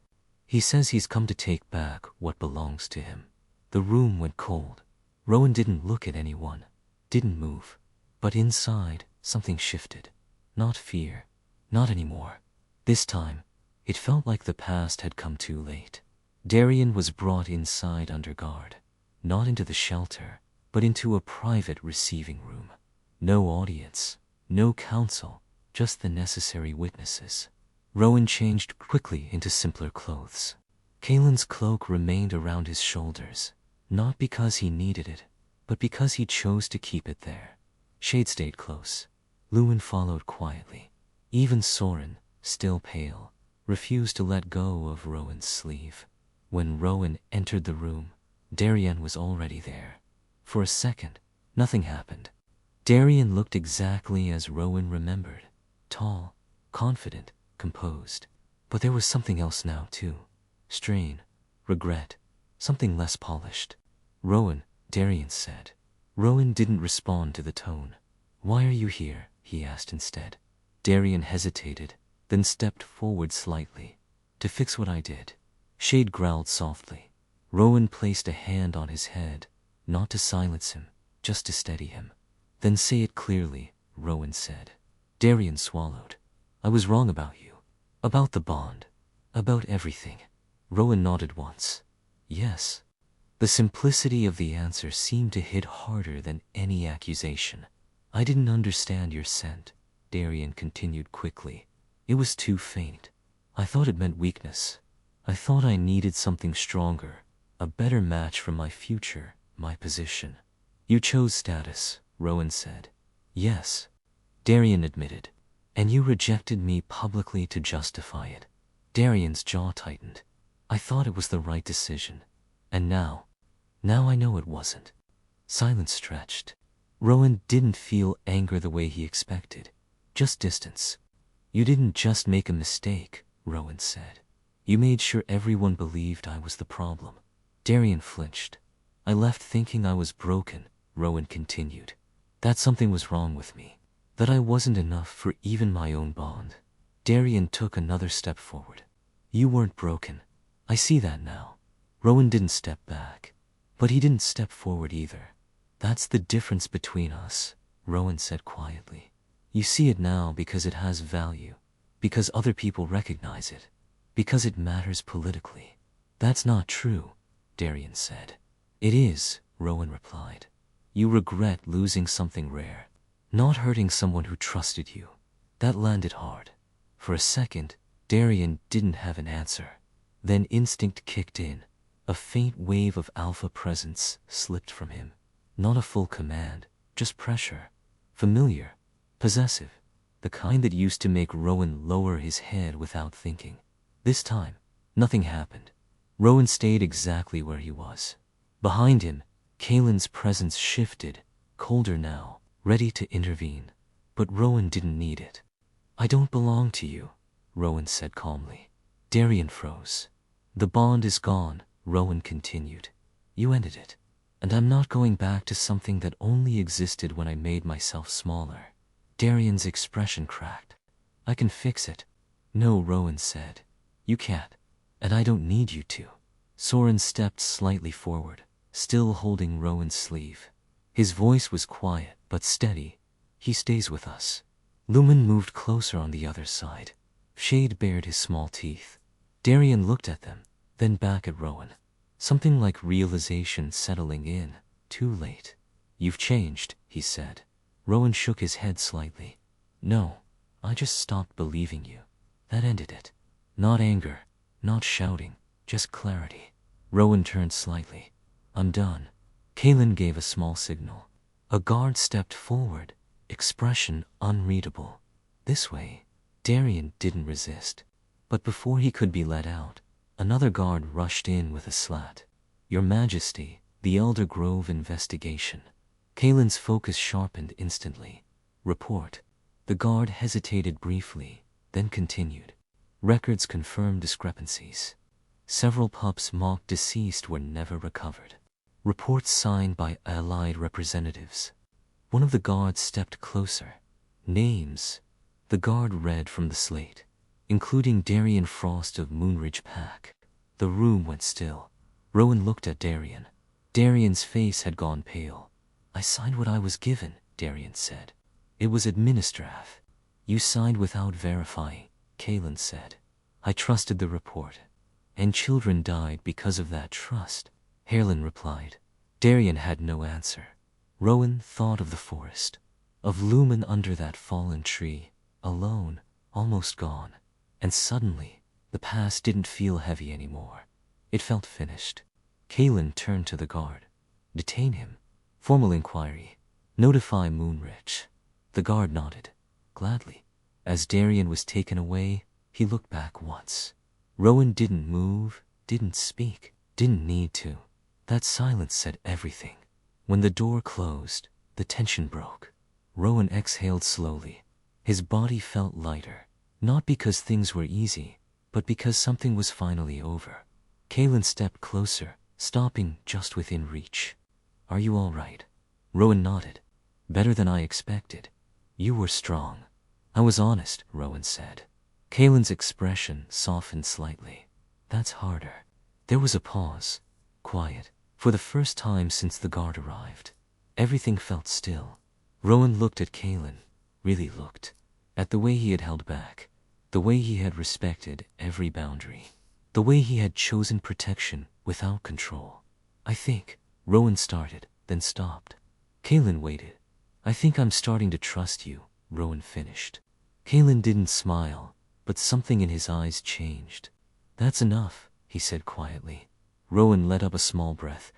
He says he's come to take back what belongs to him. The room went cold. Rowan didn't look at anyone, didn't move. But inside, something shifted. Not fear, not anymore. This time, it felt like the past had come too late. Darian was brought inside under guard, not into the shelter, but into a private receiving room. No audience, no counsel, just the necessary witnesses. Rowan changed quickly into simpler clothes. Kalen's cloak remained around his shoulders, not because he needed it, but because he chose to keep it there. Shade stayed close. Lewin followed quietly. Even Soren, still pale, refused to let go of Rowan's sleeve. When Rowan entered the room, Darian was already there. For a second, nothing happened. Darian looked exactly as Rowan remembered. Tall, confident, composed. But there was something else now, too. Strain, regret, something less polished. Rowan, Darian said. Rowan didn't respond to the tone. Why are you here? He asked instead. Darian hesitated, then stepped forward slightly. To fix what I did. Shade growled softly. Rowan placed a hand on his head, not to silence him, just to steady him. Then say it clearly, Rowan said. Darian swallowed. I was wrong about you. About the bond. About everything. Rowan nodded once. Yes. The simplicity of the answer seemed to hit harder than any accusation. I didn't understand your scent, Darian continued quickly. It was too faint. I thought it meant weakness. I thought I needed something stronger, a better match for my future, my position. You chose status, Rowan said. Yes, Darian admitted. And you rejected me publicly to justify it. Darian's jaw tightened. I thought it was the right decision. And now I know it wasn't. Silence stretched. Rowan didn't feel anger the way he expected, just distance. You didn't just make a mistake, Rowan said. You made sure everyone believed I was the problem. Darian flinched. I left thinking I was broken, Rowan continued. That something was wrong with me. That I wasn't enough for even my own bond. Darian took another step forward. You weren't broken. I see that now. Rowan didn't step back. But he didn't step forward either. That's the difference between us, Rowan said quietly. You see it now because it has value, because other people recognize it, because it matters politically. That's not true, Darian said. It is, Rowan replied. You regret losing something rare, not hurting someone who trusted you. That landed hard. For a second, Darian didn't have an answer. Then instinct kicked in. A faint wave of alpha presence slipped from him. Not a full command, just pressure. Familiar, possessive, the kind that used to make Rowan lower his head without thinking. This time, nothing happened. Rowan stayed exactly where he was. Behind him, Kaylin's presence shifted, colder now, ready to intervene. But Rowan didn't need it. I don't belong to you, Rowan said calmly. Darian froze. The bond is gone, Rowan continued. You ended it. And I'm not going back to something that only existed when I made myself smaller. Darian's expression cracked. I can fix it. No, Rowan said. You can't. And I don't need you to. Soren stepped slightly forward, still holding Rowan's sleeve. His voice was quiet but steady. He stays with us. Lumen moved closer on the other side. Shade bared his small teeth. Darian looked at them, then back at Rowan. Something like realization settling in. Too late. You've changed, he said. Rowan shook his head slightly. No, I just stopped believing you. That ended it. Not anger, not shouting, just clarity. Rowan turned slightly. I'm done. Kaylin gave a small signal. A guard stepped forward, expression unreadable. This way. Darian didn't resist. But before he could be let out, another guard rushed in with a slat. Your Majesty, the Elder Grove investigation. Kaylin's focus sharpened instantly. Report. The guard hesitated briefly, then continued. Records confirm discrepancies. Several pups marked deceased were never recovered. Reports signed by allied representatives. One of the guards stepped closer. Names. The guard read from the slate, including Darian Frost of Moonridge Pack. The room went still. Rowan looked at Darian. Darian's face had gone pale. I signed what I was given, Darian said. It was administrative. You signed without verifying, Kaylin said. I trusted the report. And children died because of that trust, Harlan replied. Darian had no answer. Rowan thought of the forest, of Lumen under that fallen tree, alone, almost gone. And suddenly, the past didn't feel heavy anymore. It felt finished. Kaylin turned to the guard. Detain him. Formal inquiry. Notify Moonridge. The guard nodded. Gladly. As Darian was taken away, he looked back once. Rowan didn't move, didn't speak, didn't need to. That silence said everything. When the door closed, the tension broke. Rowan exhaled slowly. His body felt lighter, not because things were easy, but because something was finally over. Kaylin stepped closer, stopping just within reach. Are you all right? Rowan nodded. Better than I expected. You were strong. I was honest, Rowan said. Kaylin's expression softened slightly. That's harder. There was a pause. Quiet. For the first time since the guard arrived. Everything felt still. Rowan looked at Kaylin. Really looked. At the way he had held back. The way he had respected every boundary. The way he had chosen protection without control. I think, Rowan started, then stopped. Kaylin waited. I think I'm starting to trust you, Rowan finished. Kaylin didn't smile, but something in his eyes changed. That's enough, he said quietly. Rowan let up a small breath,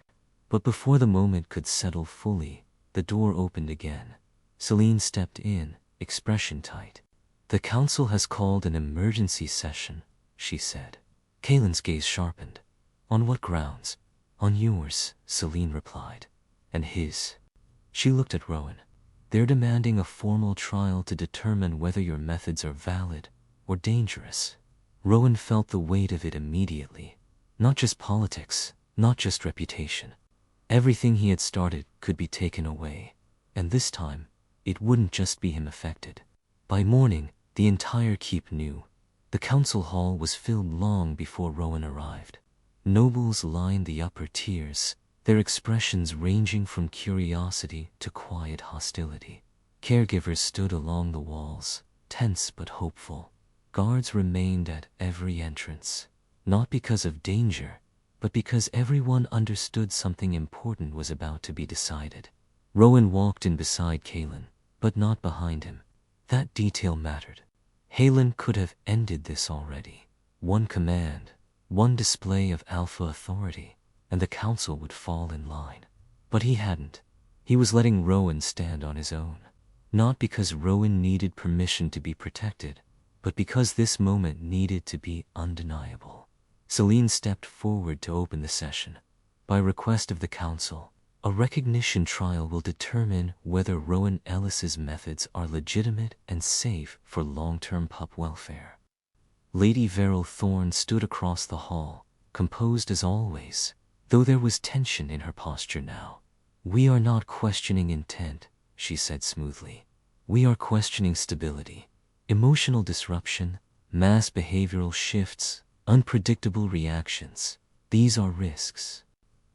but before the moment could settle fully, the door opened again. Celine stepped in, expression tight. The council has called an emergency session, she said. Kaylin's gaze sharpened. On what grounds? On yours, Celine replied. And his. She looked at Rowan. They're demanding a formal trial to determine whether your methods are valid or dangerous. Rowan felt the weight of it immediately. Not just politics, not just reputation. Everything he had started could be taken away. And this time, it wouldn't just be him affected. By morning, the entire keep knew. The council hall was filled long before Rowan arrived. Nobles lined the upper tiers, their expressions ranging from curiosity to quiet hostility. Caregivers stood along the walls, tense but hopeful. Guards remained at every entrance, not because of danger, but because everyone understood something important was about to be decided. Rowan walked in beside Kaylin, but not behind him. That detail mattered. Halen could have ended this already. One command, one display of alpha authority, and the council would fall in line. But he hadn't. He was letting Rowan stand on his own. Not because Rowan needed permission to be protected, but because this moment needed to be undeniable. Celine stepped forward to open the session. By request of the council, a recognition trial will determine whether Rowan Ellis's methods are legitimate and safe for long-term pup welfare. Lady Verrill Thorne stood across the hall, composed as always, though there was tension in her posture now. We are not questioning intent, she said smoothly. We are questioning stability. Emotional disruption, mass behavioral shifts, unpredictable reactions. These are risks.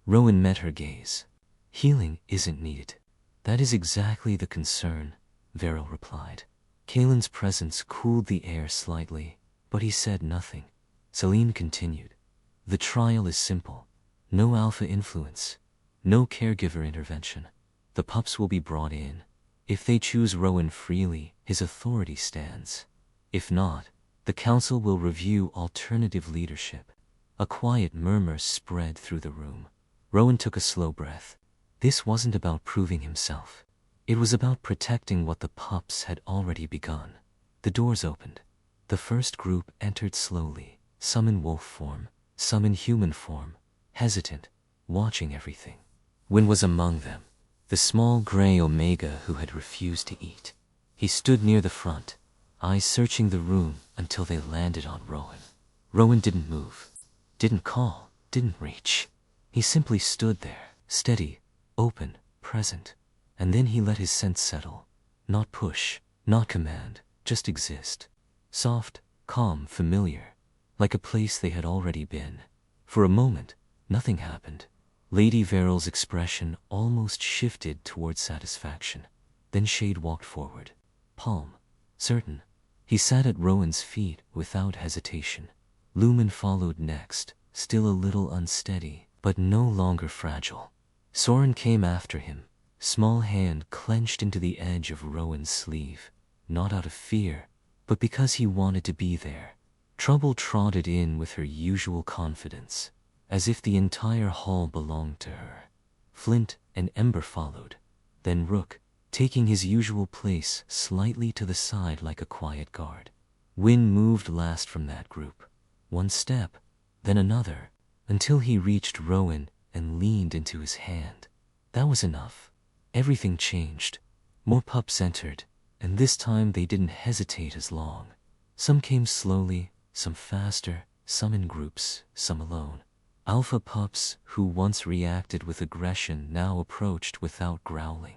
Rowan met her gaze. Healing isn't needed. That is exactly the concern, Verrill replied. Kaylin's presence cooled the air slightly, but he said nothing. Celine continued. The trial is simple. No alpha influence. No caregiver intervention. The pups will be brought in. If they choose Rowan freely, his authority stands. If not, the council will review alternative leadership. A quiet murmur spread through the room. Rowan took a slow breath. This wasn't about proving himself. It was about protecting what the pups had already begun. The doors opened. The first group entered slowly, some in wolf form, some in human form, hesitant, watching everything. Wynn was among them, the small gray Omega who had refused to eat. He stood near the front, eyes searching the room until they landed on Rowan. Rowan didn't move, didn't call, didn't reach. He simply stood there, steady, open, present, and then he let his sense settle. Not push, not command, just exist. Soft, calm, familiar, like a place they had already been. For a moment, nothing happened. Lady Verrill's expression almost shifted toward satisfaction. Then Shade walked forward. Calm, certain. He sat at Rowan's feet without hesitation. Lumen followed next, still a little unsteady, but no longer fragile. Soren came after him, small hand clenched into the edge of Rowan's sleeve, not out of fear, but because he wanted to be there. Trouble trotted in with her usual confidence, as if the entire hall belonged to her. Flint and Ember followed, then Rook, taking his usual place slightly to the side like a quiet guard. Wynn moved last from that group. One step, then another, until he reached Rowan and leaned into his hand. That was enough. Everything changed. More pups entered, and this time they didn't hesitate as long. Some came slowly, some faster, some in groups, some alone. Alpha pups who once reacted with aggression now approached without growling.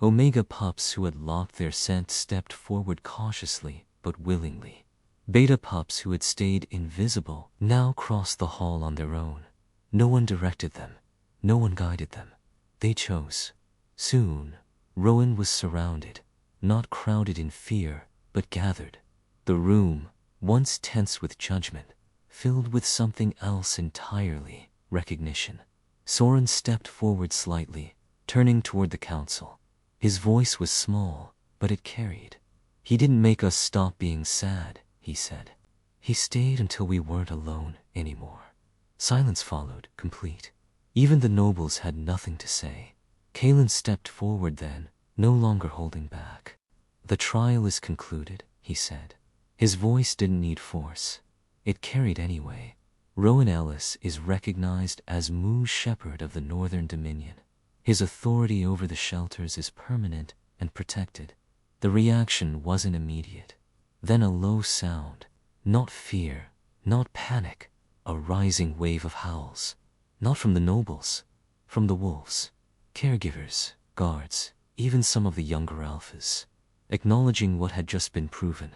Omega pups who had locked their scent stepped forward cautiously but willingly. Beta pups who had stayed invisible now crossed the hall on their own. No one directed them. No one guided them. They chose. Soon, Rowan was surrounded, not crowded in fear, but gathered. The room, once tense with judgment, filled with something else entirely, recognition. Soren stepped forward slightly, turning toward the council. His voice was small, but it carried. He didn't make us stop being sad, he said. He stayed until we weren't alone anymore. Silence followed, complete. Even the nobles had nothing to say. Kalen stepped forward then, no longer holding back. The trial is concluded, he said. His voice didn't need force. It carried anyway. Rowan Ellis is recognized as MoonShepher of the Northern Dominion. His authority over the shelters is permanent and protected. The reaction wasn't immediate. Then a low sound, not fear, not panic, a rising wave of howls. Not from the nobles, from the wolves, caregivers, guards, even some of the younger alphas. Acknowledging what had just been proven,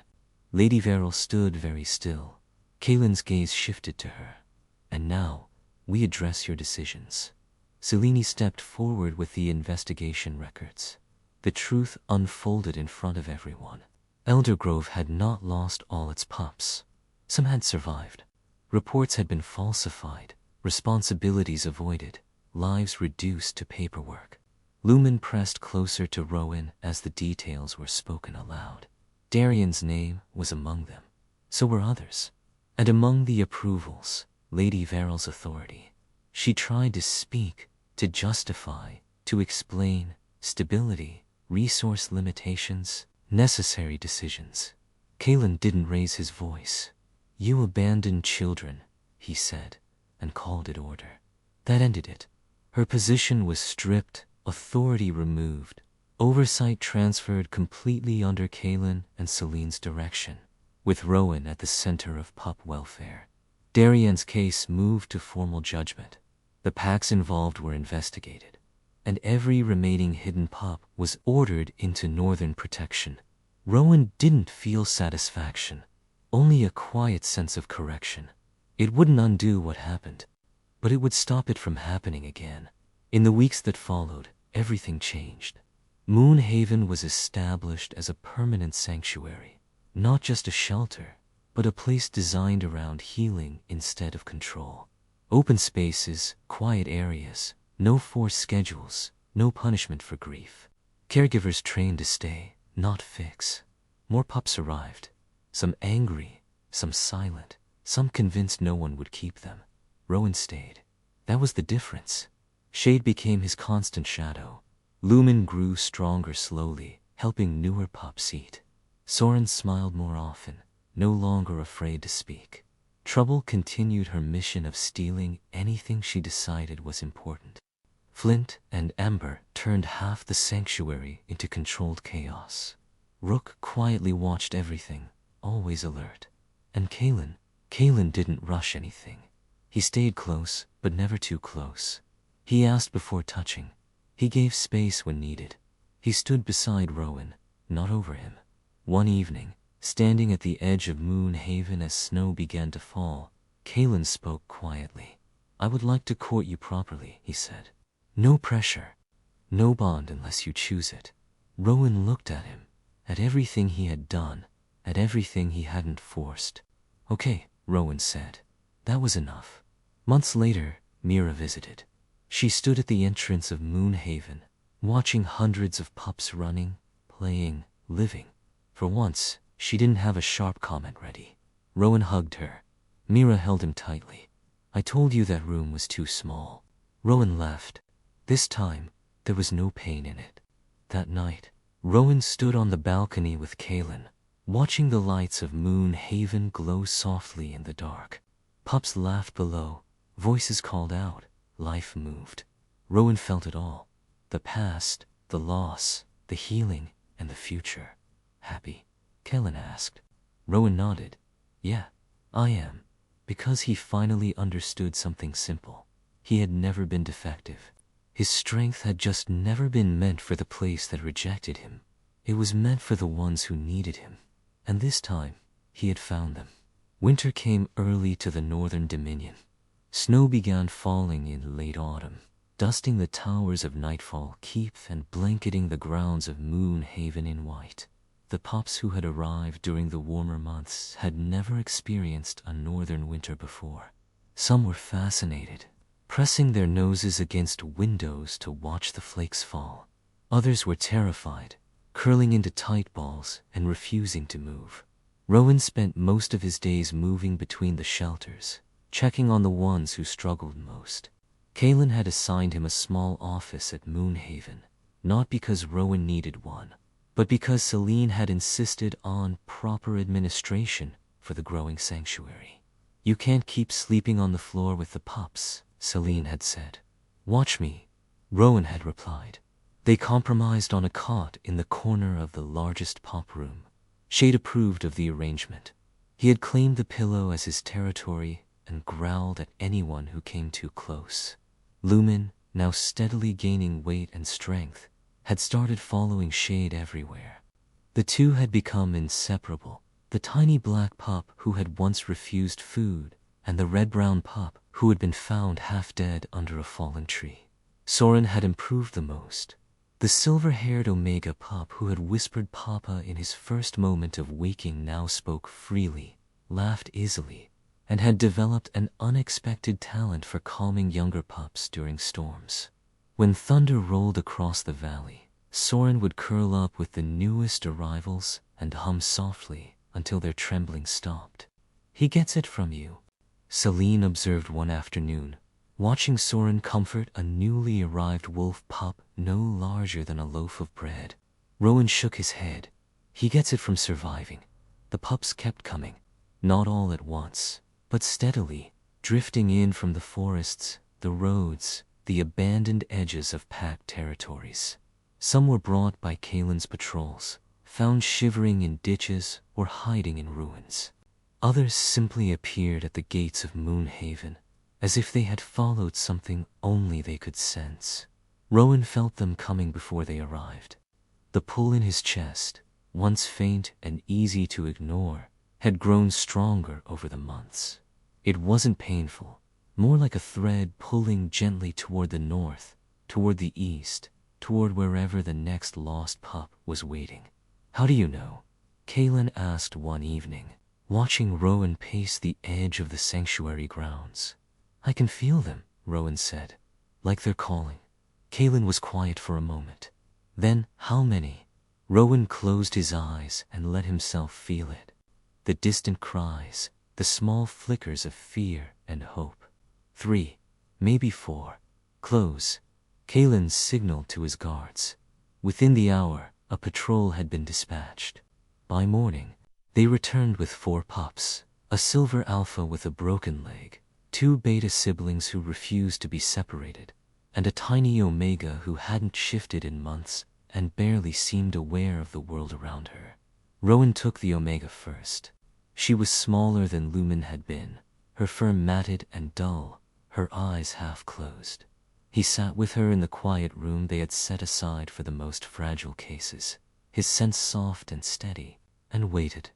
Lady Verrill stood very still. Kalen's gaze shifted to her. And now, we address your decisions. Selene stepped forward with the investigation records. The truth unfolded in front of everyone. Eldergrove had not lost all its pups. Some had survived. Reports had been falsified, responsibilities avoided, lives reduced to paperwork. Lumen pressed closer to Rowan as the details were spoken aloud. Darian's name was among them. So were others. And among the approvals, Lady Verrill's authority. She tried to speak, to justify, to explain stability, resource limitations, necessary decisions. Kalen didn't raise his voice. You abandoned children, he said, and called it order. That ended it. Her position was stripped, authority removed, oversight transferred completely under Kalen and Selene's direction, with Rowan at the center of pup welfare. Darian's case moved to formal judgment. The packs involved were investigated, and every remaining hidden pup was ordered into northern protection. Rowan didn't feel satisfaction, only a quiet sense of correction. It wouldn't undo what happened, but it would stop it from happening again. In the weeks that followed, everything changed. Moonhaven was established as a permanent sanctuary, not just a shelter, but a place designed around healing instead of control. Open spaces, quiet areas, no forced schedules, no punishment for grief. Caregivers trained to stay, not fix. More pups arrived, some angry, some silent, some convinced no one would keep them. Rowan stayed. That was the difference. Shade became his constant shadow. Lumen grew stronger slowly, helping newer pups eat. Soren smiled more often, no longer afraid to speak. Trouble continued her mission of stealing anything she decided was important. Flint and Ember turned half the sanctuary into controlled chaos. Rook quietly watched everything, always alert. And Kalen didn't rush anything. He stayed close, but never too close. He asked before touching. He gave space when needed. He stood beside Rowan, not over him. One evening, standing at the edge of Moonhaven as snow began to fall, Kalen spoke quietly. I would like to court you properly, he said. No pressure. No bond unless you choose it. Rowan looked at him, at everything he had done, at everything he hadn't forced. Okay, Rowan said. That was enough. Months later, Mira visited. She stood at the entrance of Moonhaven, watching hundreds of pups running, playing, living. For once, she didn't have a sharp comment ready. Rowan hugged her. Mira held him tightly. I told you that room was too small. Rowan left. This time, there was no pain in it. That night, Rowan stood on the balcony with Kalen, watching the lights of Moonhaven glow softly in the dark. Pups laughed below, voices called out, life moved. Rowan felt it all. The past, the loss, the healing, and the future. Happy? Kalen asked. Rowan nodded. Yeah, I am. Because he finally understood something simple. He had never been defective. His strength had just never been meant for the place that rejected him. It was meant for the ones who needed him. And this time, he had found them. Winter came early to the Northern Dominion. Snow began falling in late autumn, dusting the towers of Nightfall Keep and blanketing the grounds of Moonhaven in white. the pups who had arrived during the warmer months had never experienced a northern winter before. Some were fascinated, pressing their noses against windows to watch the flakes fall. Others were terrified, curling into tight balls and refusing to move. Rowan spent most of his days moving between the shelters, checking on the ones who struggled most. Kaylin had assigned him a small office at Moonhaven, not because Rowan needed one, but because Celine had insisted on proper administration for the growing sanctuary. "You can't keep sleeping on the floor with the pups," Celine had said. "Watch me," Rowan had replied. They compromised on a cot in the corner of the largest pup room. Shade approved of the arrangement. He had claimed the pillow as his territory and growled at anyone who came too close. Lumen, now steadily gaining weight and strength, had started following Shade everywhere. The two had become inseparable. The tiny black pup who had once refused food, and the red-brown pup who had been found half dead under a fallen tree. Soren had improved the most. The silver-haired Omega pup who had whispered Papa in his first moment of waking now spoke freely, laughed easily, and had developed an unexpected talent for calming younger pups during storms. When thunder rolled across the valley, Soren would curl up with the newest arrivals and hum softly until their trembling stopped. "He gets it from you," Celine observed one afternoon, watching Soren comfort a newly arrived wolf pup no larger than a loaf of bread. Rowan shook his head. "He gets it from surviving." The pups kept coming, not all at once, but steadily, drifting in from the forests, the roads, the abandoned edges of packed territories. Some were brought by Kaylin's patrols, found shivering in ditches or hiding in ruins. Others simply appeared at the gates of Moonhaven, as if they had followed something only they could sense. Rowan felt them coming before they arrived. The pull in his chest, once faint and easy to ignore, had grown stronger over the months. It wasn't painful, more like a thread pulling gently toward the north, toward the east, toward wherever the next lost pup was waiting. "How do you know?" Kaylin asked one evening, watching Rowan pace the edge of the sanctuary grounds. "I can feel them," Rowan said, "like they're calling." Kaylin was quiet for a moment. "Then, how many?" Rowan closed his eyes and let himself feel it. The distant cries, the small flickers of fear and hope. 3, maybe 4. "Close." Kaylin signaled to his guards. Within the hour, a patrol had been dispatched. By morning, they returned with 4 pups, a silver alpha with a broken leg, 2 beta siblings who refused to be separated, and a tiny Omega who hadn't shifted in months and barely seemed aware of the world around her. Rowan took the Omega first. She was smaller than Lumen had been, her fur matted and dull, her eyes half closed. He sat with her in the quiet room they had set aside for the most fragile cases, his sense soft and steady, and waited.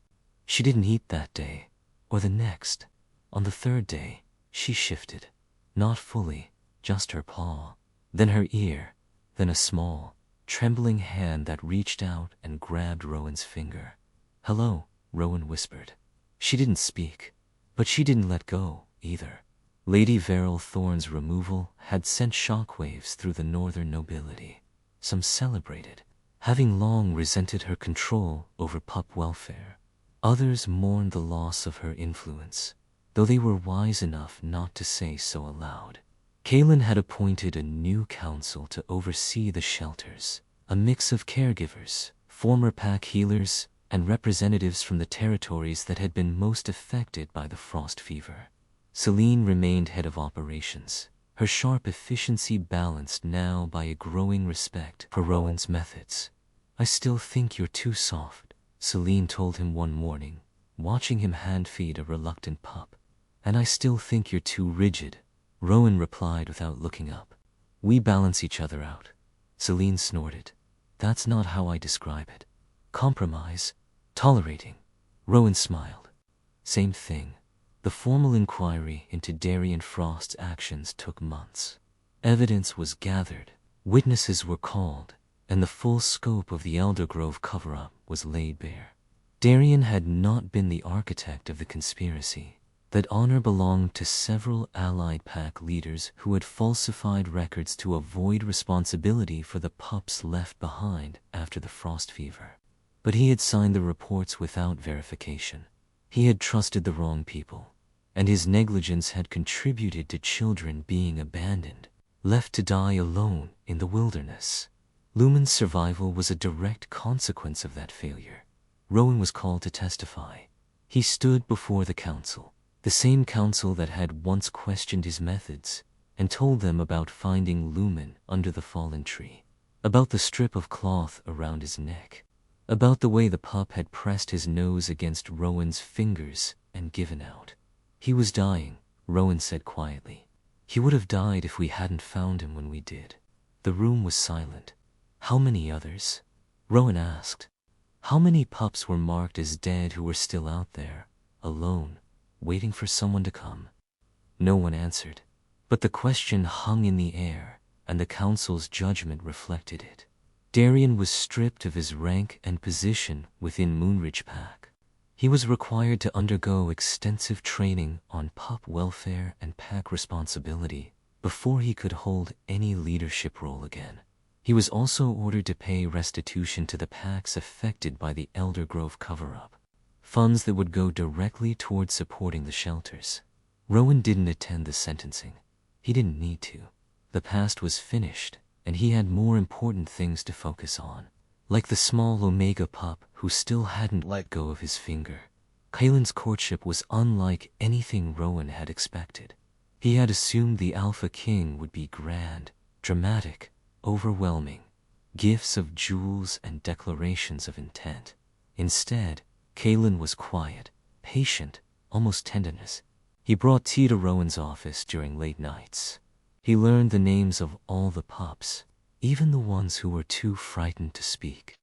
She didn't eat that day, or the next. On the 3rd day, she shifted. Not fully, just her paw, then her ear, then a small, trembling hand that reached out and grabbed Rowan's finger. "Hello," Rowan whispered. She didn't speak, but she didn't let go, either. Lady Verrill Thorne's removal had sent shockwaves through the northern nobility. Some celebrated, having long resented her control over pup welfare. Others mourned the loss of her influence, though they were wise enough not to say so aloud. Kaylin had appointed a new council to oversee the shelters, a mix of caregivers, former pack healers, and representatives from the territories that had been most affected by the frost fever. Celine remained head of operations, her sharp efficiency balanced now by a growing respect for Rowan's methods. "I still think you're too soft," Celine told him one morning, watching him hand-feed a reluctant pup. "And I still think you're too rigid," Rowan replied without looking up. "We balance each other out." Celine snorted. "That's not how I describe it. Compromise, tolerating." Rowan smiled. "Same thing." The formal inquiry into Darian Frost's actions took months. Evidence was gathered, witnesses were called, and the full scope of the Eldergrove cover-up was laid bare. Darien had not been the architect of the conspiracy. That honor belonged to several allied pack leaders who had falsified records to avoid responsibility for the pups left behind after the frost fever. But he had signed the reports without verification. He had trusted the wrong people, and his negligence had contributed to children being abandoned, left to die alone in the wilderness. Lumen's survival was a direct consequence of that failure. Rowan was called to testify. He stood before the council, the same council that had once questioned his methods, and told them about finding Lumen under the fallen tree, about the strip of cloth around his neck, about the way the pup had pressed his nose against Rowan's fingers and given out. He was dying, Rowan said quietly. He would have died if we hadn't found him when we did. The room was silent. How many others? Rowan asked. How many pups were marked as dead who were still out there, alone, waiting for someone to come? No one answered. But the question hung in the air, and the council's judgment reflected it. Darien was stripped of his rank and position within Moonridge Pack. He was required to undergo extensive training on pup welfare and pack responsibility before he could hold any leadership role again. He was also ordered to pay restitution to the packs affected by the Elder Grove cover-up, funds that would go directly towards supporting the shelters. Rowan didn't attend the sentencing. He didn't need to. The past was finished, and he had more important things to focus on, like the small Omega pup who still hadn't let go of his finger. Kaylin's courtship was unlike anything Rowan had expected. He had assumed the Alpha King would be grand, dramatic, overwhelming, gifts of jewels and declarations of intent. Instead, Kaylin was quiet, patient, almost tenderness. He brought tea to Rowan's office during late nights. He learned the names of all the pups, even the ones who were too frightened to speak.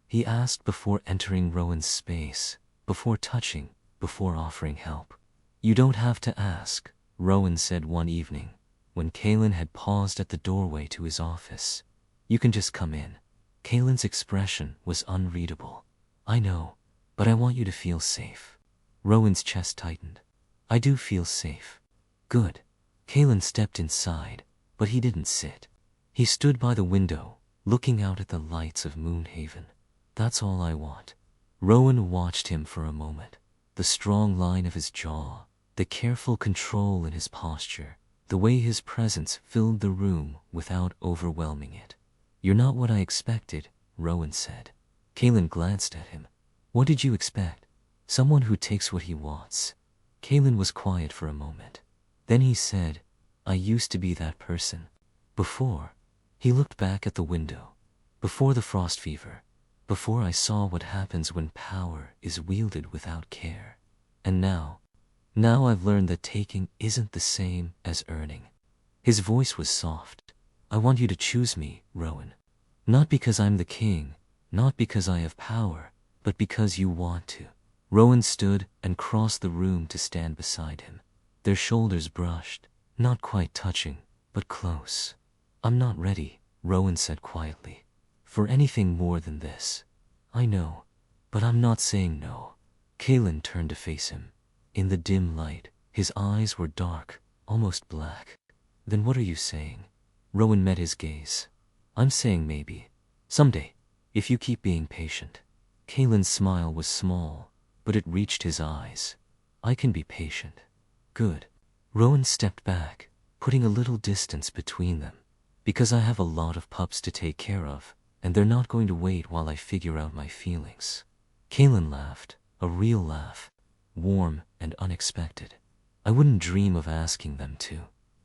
He asked before entering Rowan's space, before touching, before offering help. You don't have to ask, Rowan said one evening, when Kaylin had paused at the doorway to his office. You can just come in. Kaylin's expression was unreadable. I know, but I want you to feel safe. Rowan's chest tightened. I do feel safe. Good. Kaylin stepped inside, but he didn't sit. He stood by the window, looking out at the lights of Moonhaven. That's all I want. Rowan watched him for a moment. The strong line of his jaw, the careful control in his posture, the way his presence filled the room without overwhelming it. You're not what I expected, Rowan said. Kaylin glanced at him. What did you expect? Someone who takes what he wants. Kaylin was quiet for a moment. Then he said, I used to be that person. Before. He looked back at the window. Before the frost fever. Before I saw what happens when power is wielded without care. And now I've learned that taking isn't the same as earning. His voice was soft. I want you to choose me, Rowan. Not because I'm the king, not because I have power, but because you want to. Rowan stood and crossed the room to stand beside him. Their shoulders brushed, not quite touching, but close. I'm not ready, Rowan said quietly, for anything more than this. I know, but I'm not saying no. Kaylin turned to face him. In the dim light, his eyes were dark, almost black. Then what are you saying? Rowan met his gaze. I'm saying maybe. Someday, if you keep being patient. Kaylin's smile was small, but it reached his eyes. I can be patient. Good. Rowan stepped back, putting a little distance between them. Because I have a lot of pups to take care of, and they're not going to wait while I figure out my feelings. Kaylin laughed, a real laugh, warm and unexpected. I wouldn't dream of asking them to.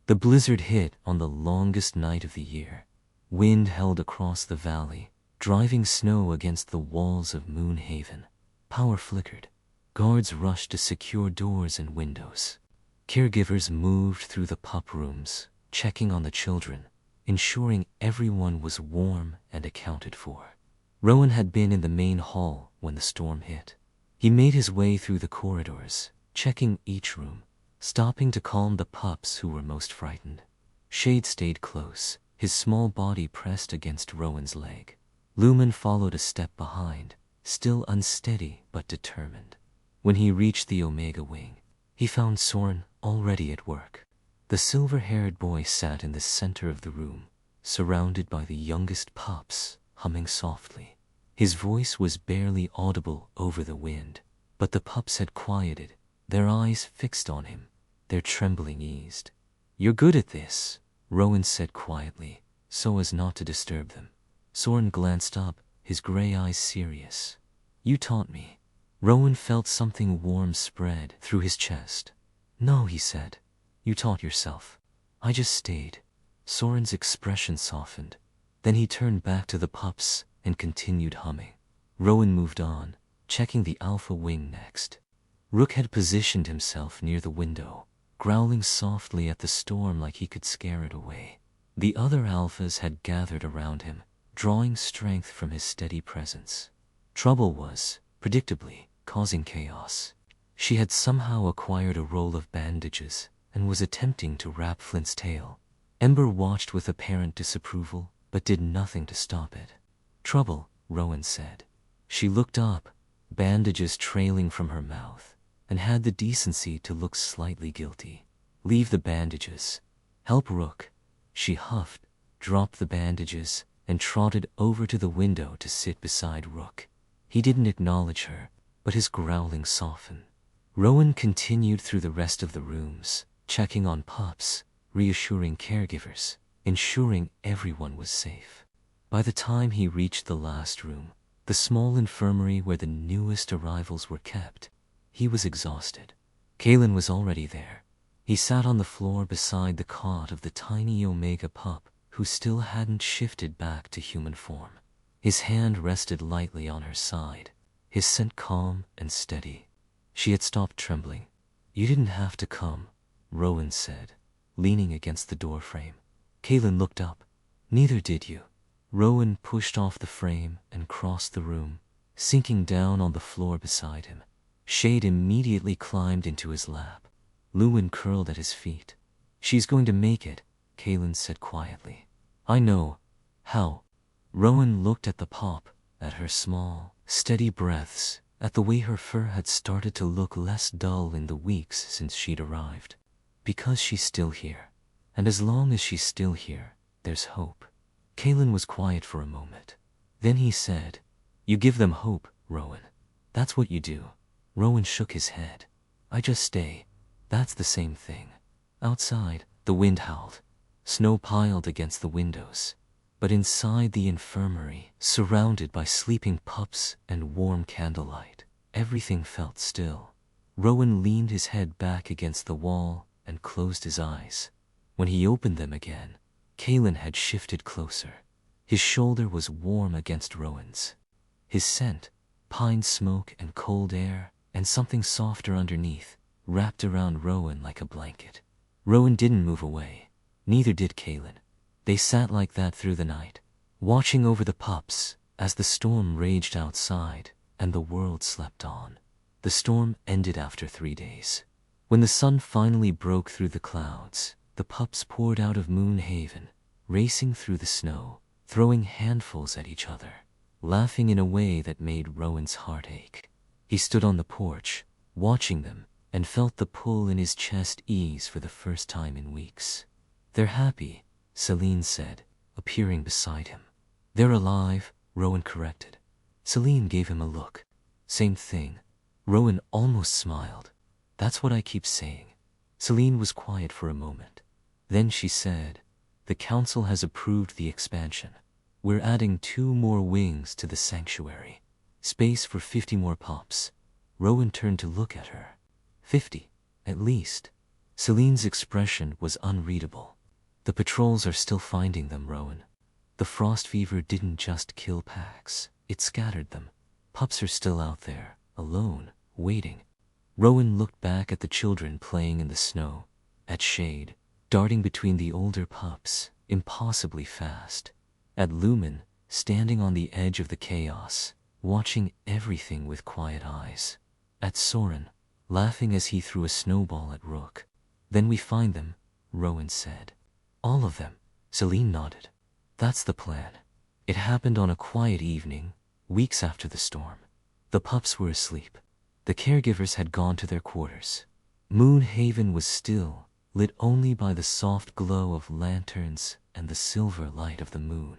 The blizzard hit on the longest night of the year. Wind held across the valley, driving snow against the walls of Moonhaven. Power flickered. Guards rushed to secure doors and windows. Caregivers moved through the pup rooms, checking on the children, ensuring everyone was warm and accounted for. Rowan had been in the main hall when the storm hit. He made his way through the corridors, checking each room, stopping to calm the pups who were most frightened. Shade stayed close, his small body pressed against Rowan's leg. Lumen followed a step behind, still unsteady but determined. When he reached the Omega wing, he found Soren already at work. The silver-haired boy sat in the center of the room, surrounded by the youngest pups, humming softly. His voice was barely audible over the wind, but the pups had quieted, their eyes fixed on him, their trembling eased. "You're good at this," Rowan said quietly, so as not to disturb them. Soren glanced up, his gray eyes serious. "You taught me." Rowan felt something warm spread through his chest. "No," he said. "You taught yourself. I just stayed." Soren's expression softened. Then he turned back to the pups and continued humming. Rowan moved on, checking the Alpha wing next. Rook had positioned himself near the window, growling softly at the storm like he could scare it away. The other Alphas had gathered around him, drawing strength from his steady presence. Trouble was, predictably, causing chaos. She had somehow acquired a roll of bandages and was attempting to wrap Flint's tail. Ember watched with apparent disapproval, but did nothing to stop it. "Trouble," Rowan said. She looked up, bandages trailing from her mouth, and had the decency to look slightly guilty. "Leave the bandages. Help Rook." She huffed, dropped the bandages, and trotted over to the window to sit beside Rook. He didn't acknowledge her, but his growling softened. Rowan continued through the rest of the rooms, checking on pups, reassuring caregivers, ensuring everyone was safe. By the time he reached the last room, the small infirmary where the newest arrivals were kept, he was exhausted. Kalen was already there. He sat on the floor beside the cot of the tiny Omega pup who still hadn't shifted back to human form. His hand rested lightly on her side, his scent calm and steady. She had stopped trembling. "You didn't have to come," Rowan said, leaning against the doorframe. Kalen looked up. "Neither did you." Rowan pushed off the frame and crossed the room, sinking down on the floor beside him. Shade immediately climbed into his lap. Lewin curled at his feet. "She's going to make it," Kalen said quietly. "I know. How?" Rowan looked at the pup, at her small, steady breaths, at the way her fur had started to look less dull in the weeks since she'd arrived. "Because she's still here. And as long as she's still here, there's hope." Kalen was quiet for a moment. Then he said, "You give them hope, Rowan. That's what you do." Rowan shook his head. "I just stay. That's the same thing." Outside, the wind howled. Snow piled against the windows. But inside the infirmary, surrounded by sleeping pups and warm candlelight, everything felt still. Rowan leaned his head back against the wall and closed his eyes. When he opened them again, Kalen had shifted closer. His shoulder was warm against Rowan's. His scent, pine smoke and cold air, and something softer underneath, wrapped around Rowan like a blanket. Rowan didn't move away. Neither did Kalen. They sat like that through the night, watching over the pups as the storm raged outside and the world slept on. The storm ended after 3 days. When the sun finally broke through the clouds, the pups poured out of Moon Haven, racing through the snow, throwing handfuls at each other, laughing in a way that made Rowan's heart ache. He stood on the porch, watching them, and felt the pull in his chest ease for the first time in weeks. "They're happy," Celine said, appearing beside him. "They're alive," Rowan corrected. Celine gave him a look. "Same thing." Rowan almost smiled. "That's what I keep saying." Celine was quiet for a moment. Then she said, "The council has approved the expansion. We're adding 2 more wings to the sanctuary. Space for 50 more pups." Rowan turned to look at her. 50, at least." Celine's expression was unreadable. "The patrols are still finding them, Rowan. The frost fever didn't just kill packs, it scattered them. Pups are still out there, alone, waiting." Rowan looked back at the children playing in the snow, at Shade, darting between the older pups, impossibly fast, at Lumen, standing on the edge of the chaos, watching everything with quiet eyes, at Soren, laughing as he threw a snowball at Rook. "Then we find them," Rowan said. "All of them," Celine nodded. "That's the plan." It happened on a quiet evening, weeks after the storm. The pups were asleep. The caregivers had gone to their quarters. Moonhaven was still, lit only by the soft glow of lanterns and the silver light of the moon.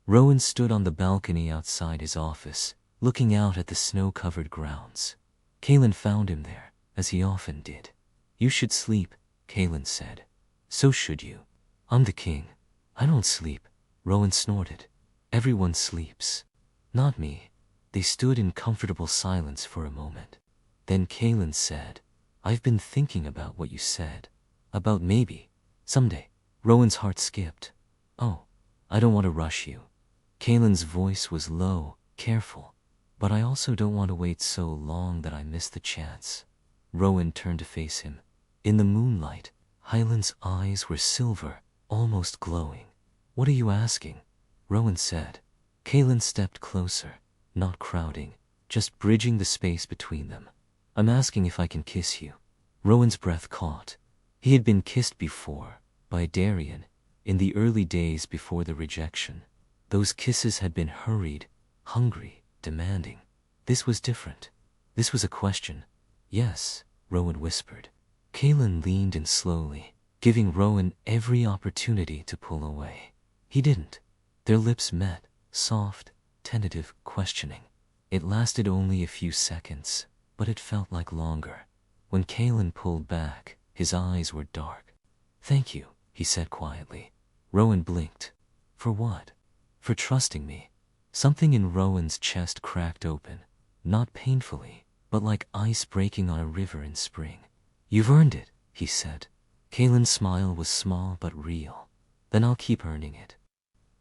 Rowan stood on the balcony outside his office, looking out at the snow-covered grounds. Kaelin found him there, as he often did. "You should sleep," Kaelin said. "So should you. I'm the king. I don't sleep," Rowan snorted. "Everyone sleeps. Not me." They stood in comfortable silence for a moment. Then Kaelin said, "I've been thinking about what you said. About maybe, someday." Rowan's heart skipped. "Oh, I don't want to rush you." Kaelin's voice was low, careful. "But I also don't want to wait so long that I miss the chance." Rowan turned to face him. In the moonlight, Hyland's eyes were silver, almost glowing. "What are you asking?" Rowan said. Kaelin stepped closer, not crowding, just bridging the space between them. "I'm asking if I can kiss you." Rowan's breath caught. He had been kissed before, by Darian, in the early days before the rejection. Those kisses had been hurried, hungry, demanding. This was different. This was a question. "Yes," Rowan whispered. Kaelin leaned in slowly, giving Rowan every opportunity to pull away. He didn't. Their lips met, soft, tentative, questioning. It lasted only a few seconds, but it felt like longer. When Kaelin pulled back, his eyes were dark. "Thank you," he said quietly. Rowan blinked. "For what?" "For trusting me." Something in Rowan's chest cracked open, not painfully, but like ice breaking on a river in spring. "You've earned it," he said. Kaelin's smile was small but real. "Then I'll keep earning it."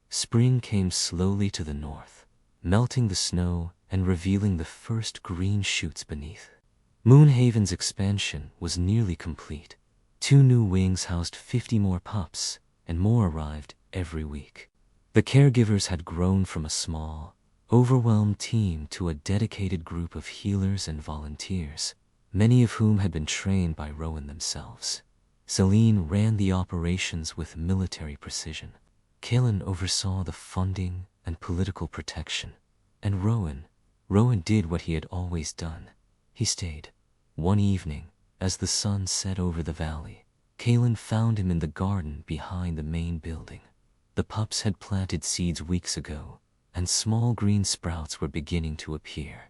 Spring came slowly to the north, melting the snow and revealing the first green shoots beneath. Moonhaven's expansion was nearly complete. 2 new wings housed 50 more pups, and more arrived every week. The caregivers had grown from a small, overwhelmed team to a dedicated group of healers and volunteers, many of whom had been trained by Rowan themselves. Celine ran the operations with military precision. Kaelin oversaw the funding and political protection. And Rowan did what he had always done. He stayed. One evening, as the sun set over the valley, Kaelin found him in the garden behind the main building. The pups had planted seeds weeks ago, and small green sprouts were beginning to appear.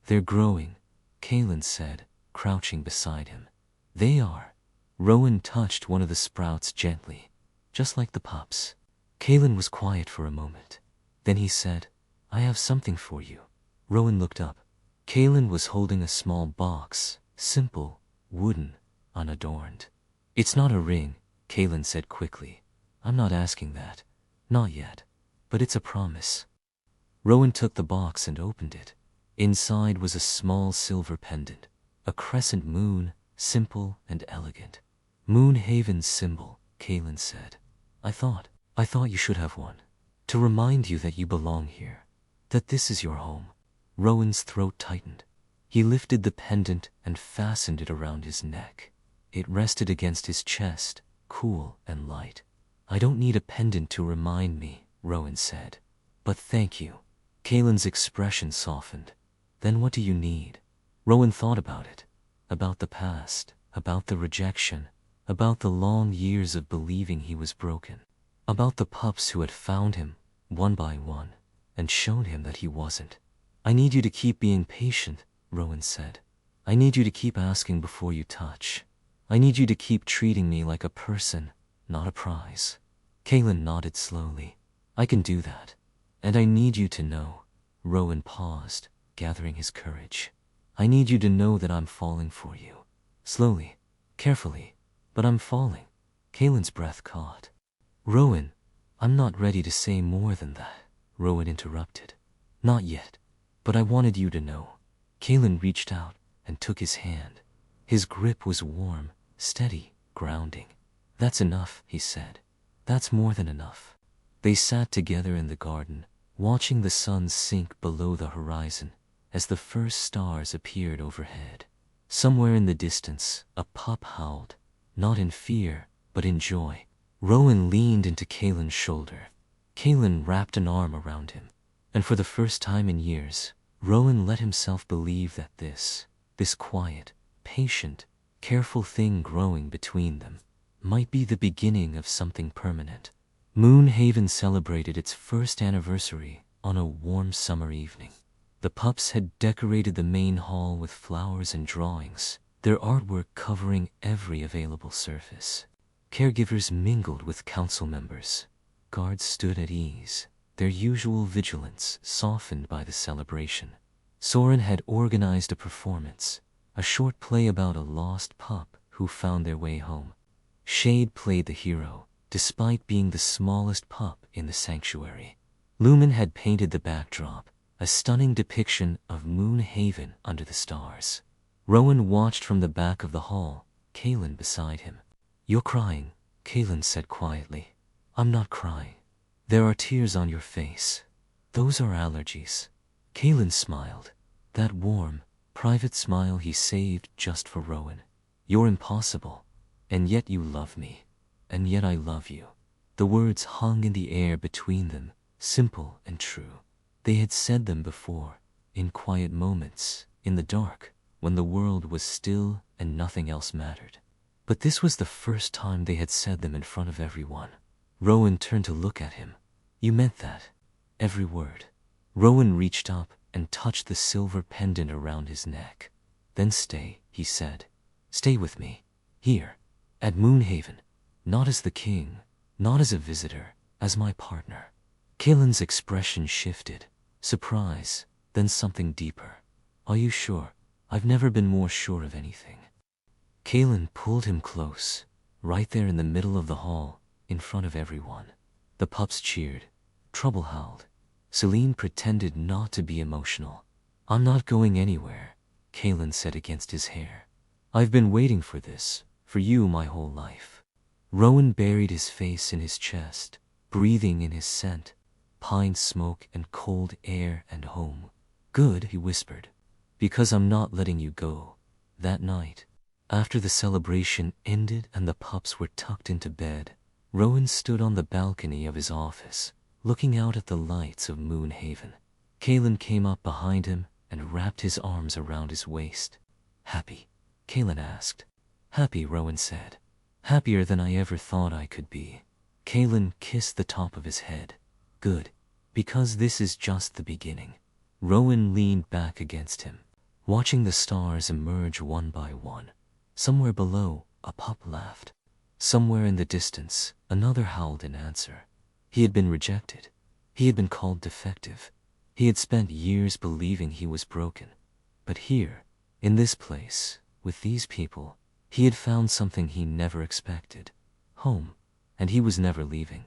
"They're growing," Kaelin said, crouching beside him. "They are." Rowan touched one of the sprouts gently, just like the pups. Kaelin was quiet for a moment. Then he said, "I have something for you." Rowan looked up. Kaelin was holding a small box, simple, wooden, unadorned. "It's not a ring," Kaelin said quickly. "I'm not asking that. Not yet. But it's a promise." Rowan took the box and opened it. Inside was a small silver pendant, a crescent moon, simple and elegant. "Moonhaven's symbol," Kaelin said. I thought you should have one. To remind you that you belong here. That this is your home." Rowan's throat tightened. He lifted the pendant and fastened it around his neck. It rested against his chest, cool and light. "I don't need a pendant to remind me," Rowan said. "But thank you." Kaelin's expression softened. "Then what do you need?" Rowan thought about it. About the past, about the rejection, about the long years of believing he was broken. About the pups who had found him, one by one, and shown him that he wasn't. "I need you to keep being patient," Rowan said. "I need you to keep asking before you touch. I need you to keep treating me like a person, not a prize." Kaelin nodded slowly. "I can do that. And I need you to know." Rowan paused, gathering his courage. "I need you to know that I'm falling for you. Slowly, carefully, but I'm falling." Kaelin's breath caught. "Rowan, I'm not ready to say more than that," Rowan interrupted. "Not yet. But I wanted you to know." Kaelin reached out and took his hand. His grip was warm, steady, grounding. "That's enough," he said. "That's more than enough." They sat together in the garden, watching the sun sink below the horizon as the first stars appeared overhead. Somewhere in the distance, a pup howled, not in fear, but in joy. Rowan leaned into Kaelin's shoulder. Kaelin wrapped an arm around him. And for the first time in years, Rowan let himself believe that this quiet, patient, careful thing growing between them might be the beginning of something permanent. Moonhaven celebrated its first anniversary on a warm summer evening. The pups had decorated the main hall with flowers and drawings, their artwork covering every available surface. Caregivers mingled with council members. Guards stood at ease, their usual vigilance softened by the celebration. Soren had organized a performance, a short play about a lost pup who found their way home. Shade played the hero, despite being the smallest pup in the sanctuary. Lumen had painted the backdrop, a stunning depiction of Moonhaven under the stars. Rowan watched from the back of the hall, Kaylin beside him. "You're crying," Kaylin said quietly. "I'm not crying. There are tears on your face. Those are allergies." Kaylin smiled, that warm, private smile he saved just for Rowan. "You're impossible, and yet you love me, and yet I love you." The words hung in the air between them, simple and true. They had said them before, in quiet moments, in the dark, when the world was still and nothing else mattered. But this was the first time they had said them in front of everyone. Rowan turned to look at him. "You meant that, every word." Rowan reached up and touched the silver pendant around his neck. "Then stay," he said. "Stay with me, here, at Moonhaven, not as the king, not as a visitor, as my partner." Kaylin's expression shifted, surprise, then something deeper. "Are you sure?" "I've never been more sure of anything." Kaylin pulled him close, right there in the middle of the hall, in front of everyone. The pups cheered. Trouble howled. Celine pretended not to be emotional. "I'm not going anywhere," Kaylin said against his hair. "I've been waiting for this, for you my whole life." Rowan buried his face in his chest, breathing in his scent, pine smoke and cold air and home. "Good," he whispered, "because I'm not letting you go." That night, after the celebration ended and the pups were tucked into bed, Rowan stood on the balcony of his office, looking out at the lights of Moonhaven. Kaylin came up behind him and wrapped his arms around his waist. "Happy?" Kaylin asked. "Happy," Rowan said. "Happier than I ever thought I could be." Kaylin kissed the top of his head. "Good, because this is just the beginning." Rowan leaned back against him, watching the stars emerge one by one. Somewhere below, a pup laughed. Somewhere in the distance, another howled in answer. He had been rejected. He had been called defective. He had spent years believing he was broken. But here, in this place, with these people, he had found something he never expected. Home, and he was never leaving.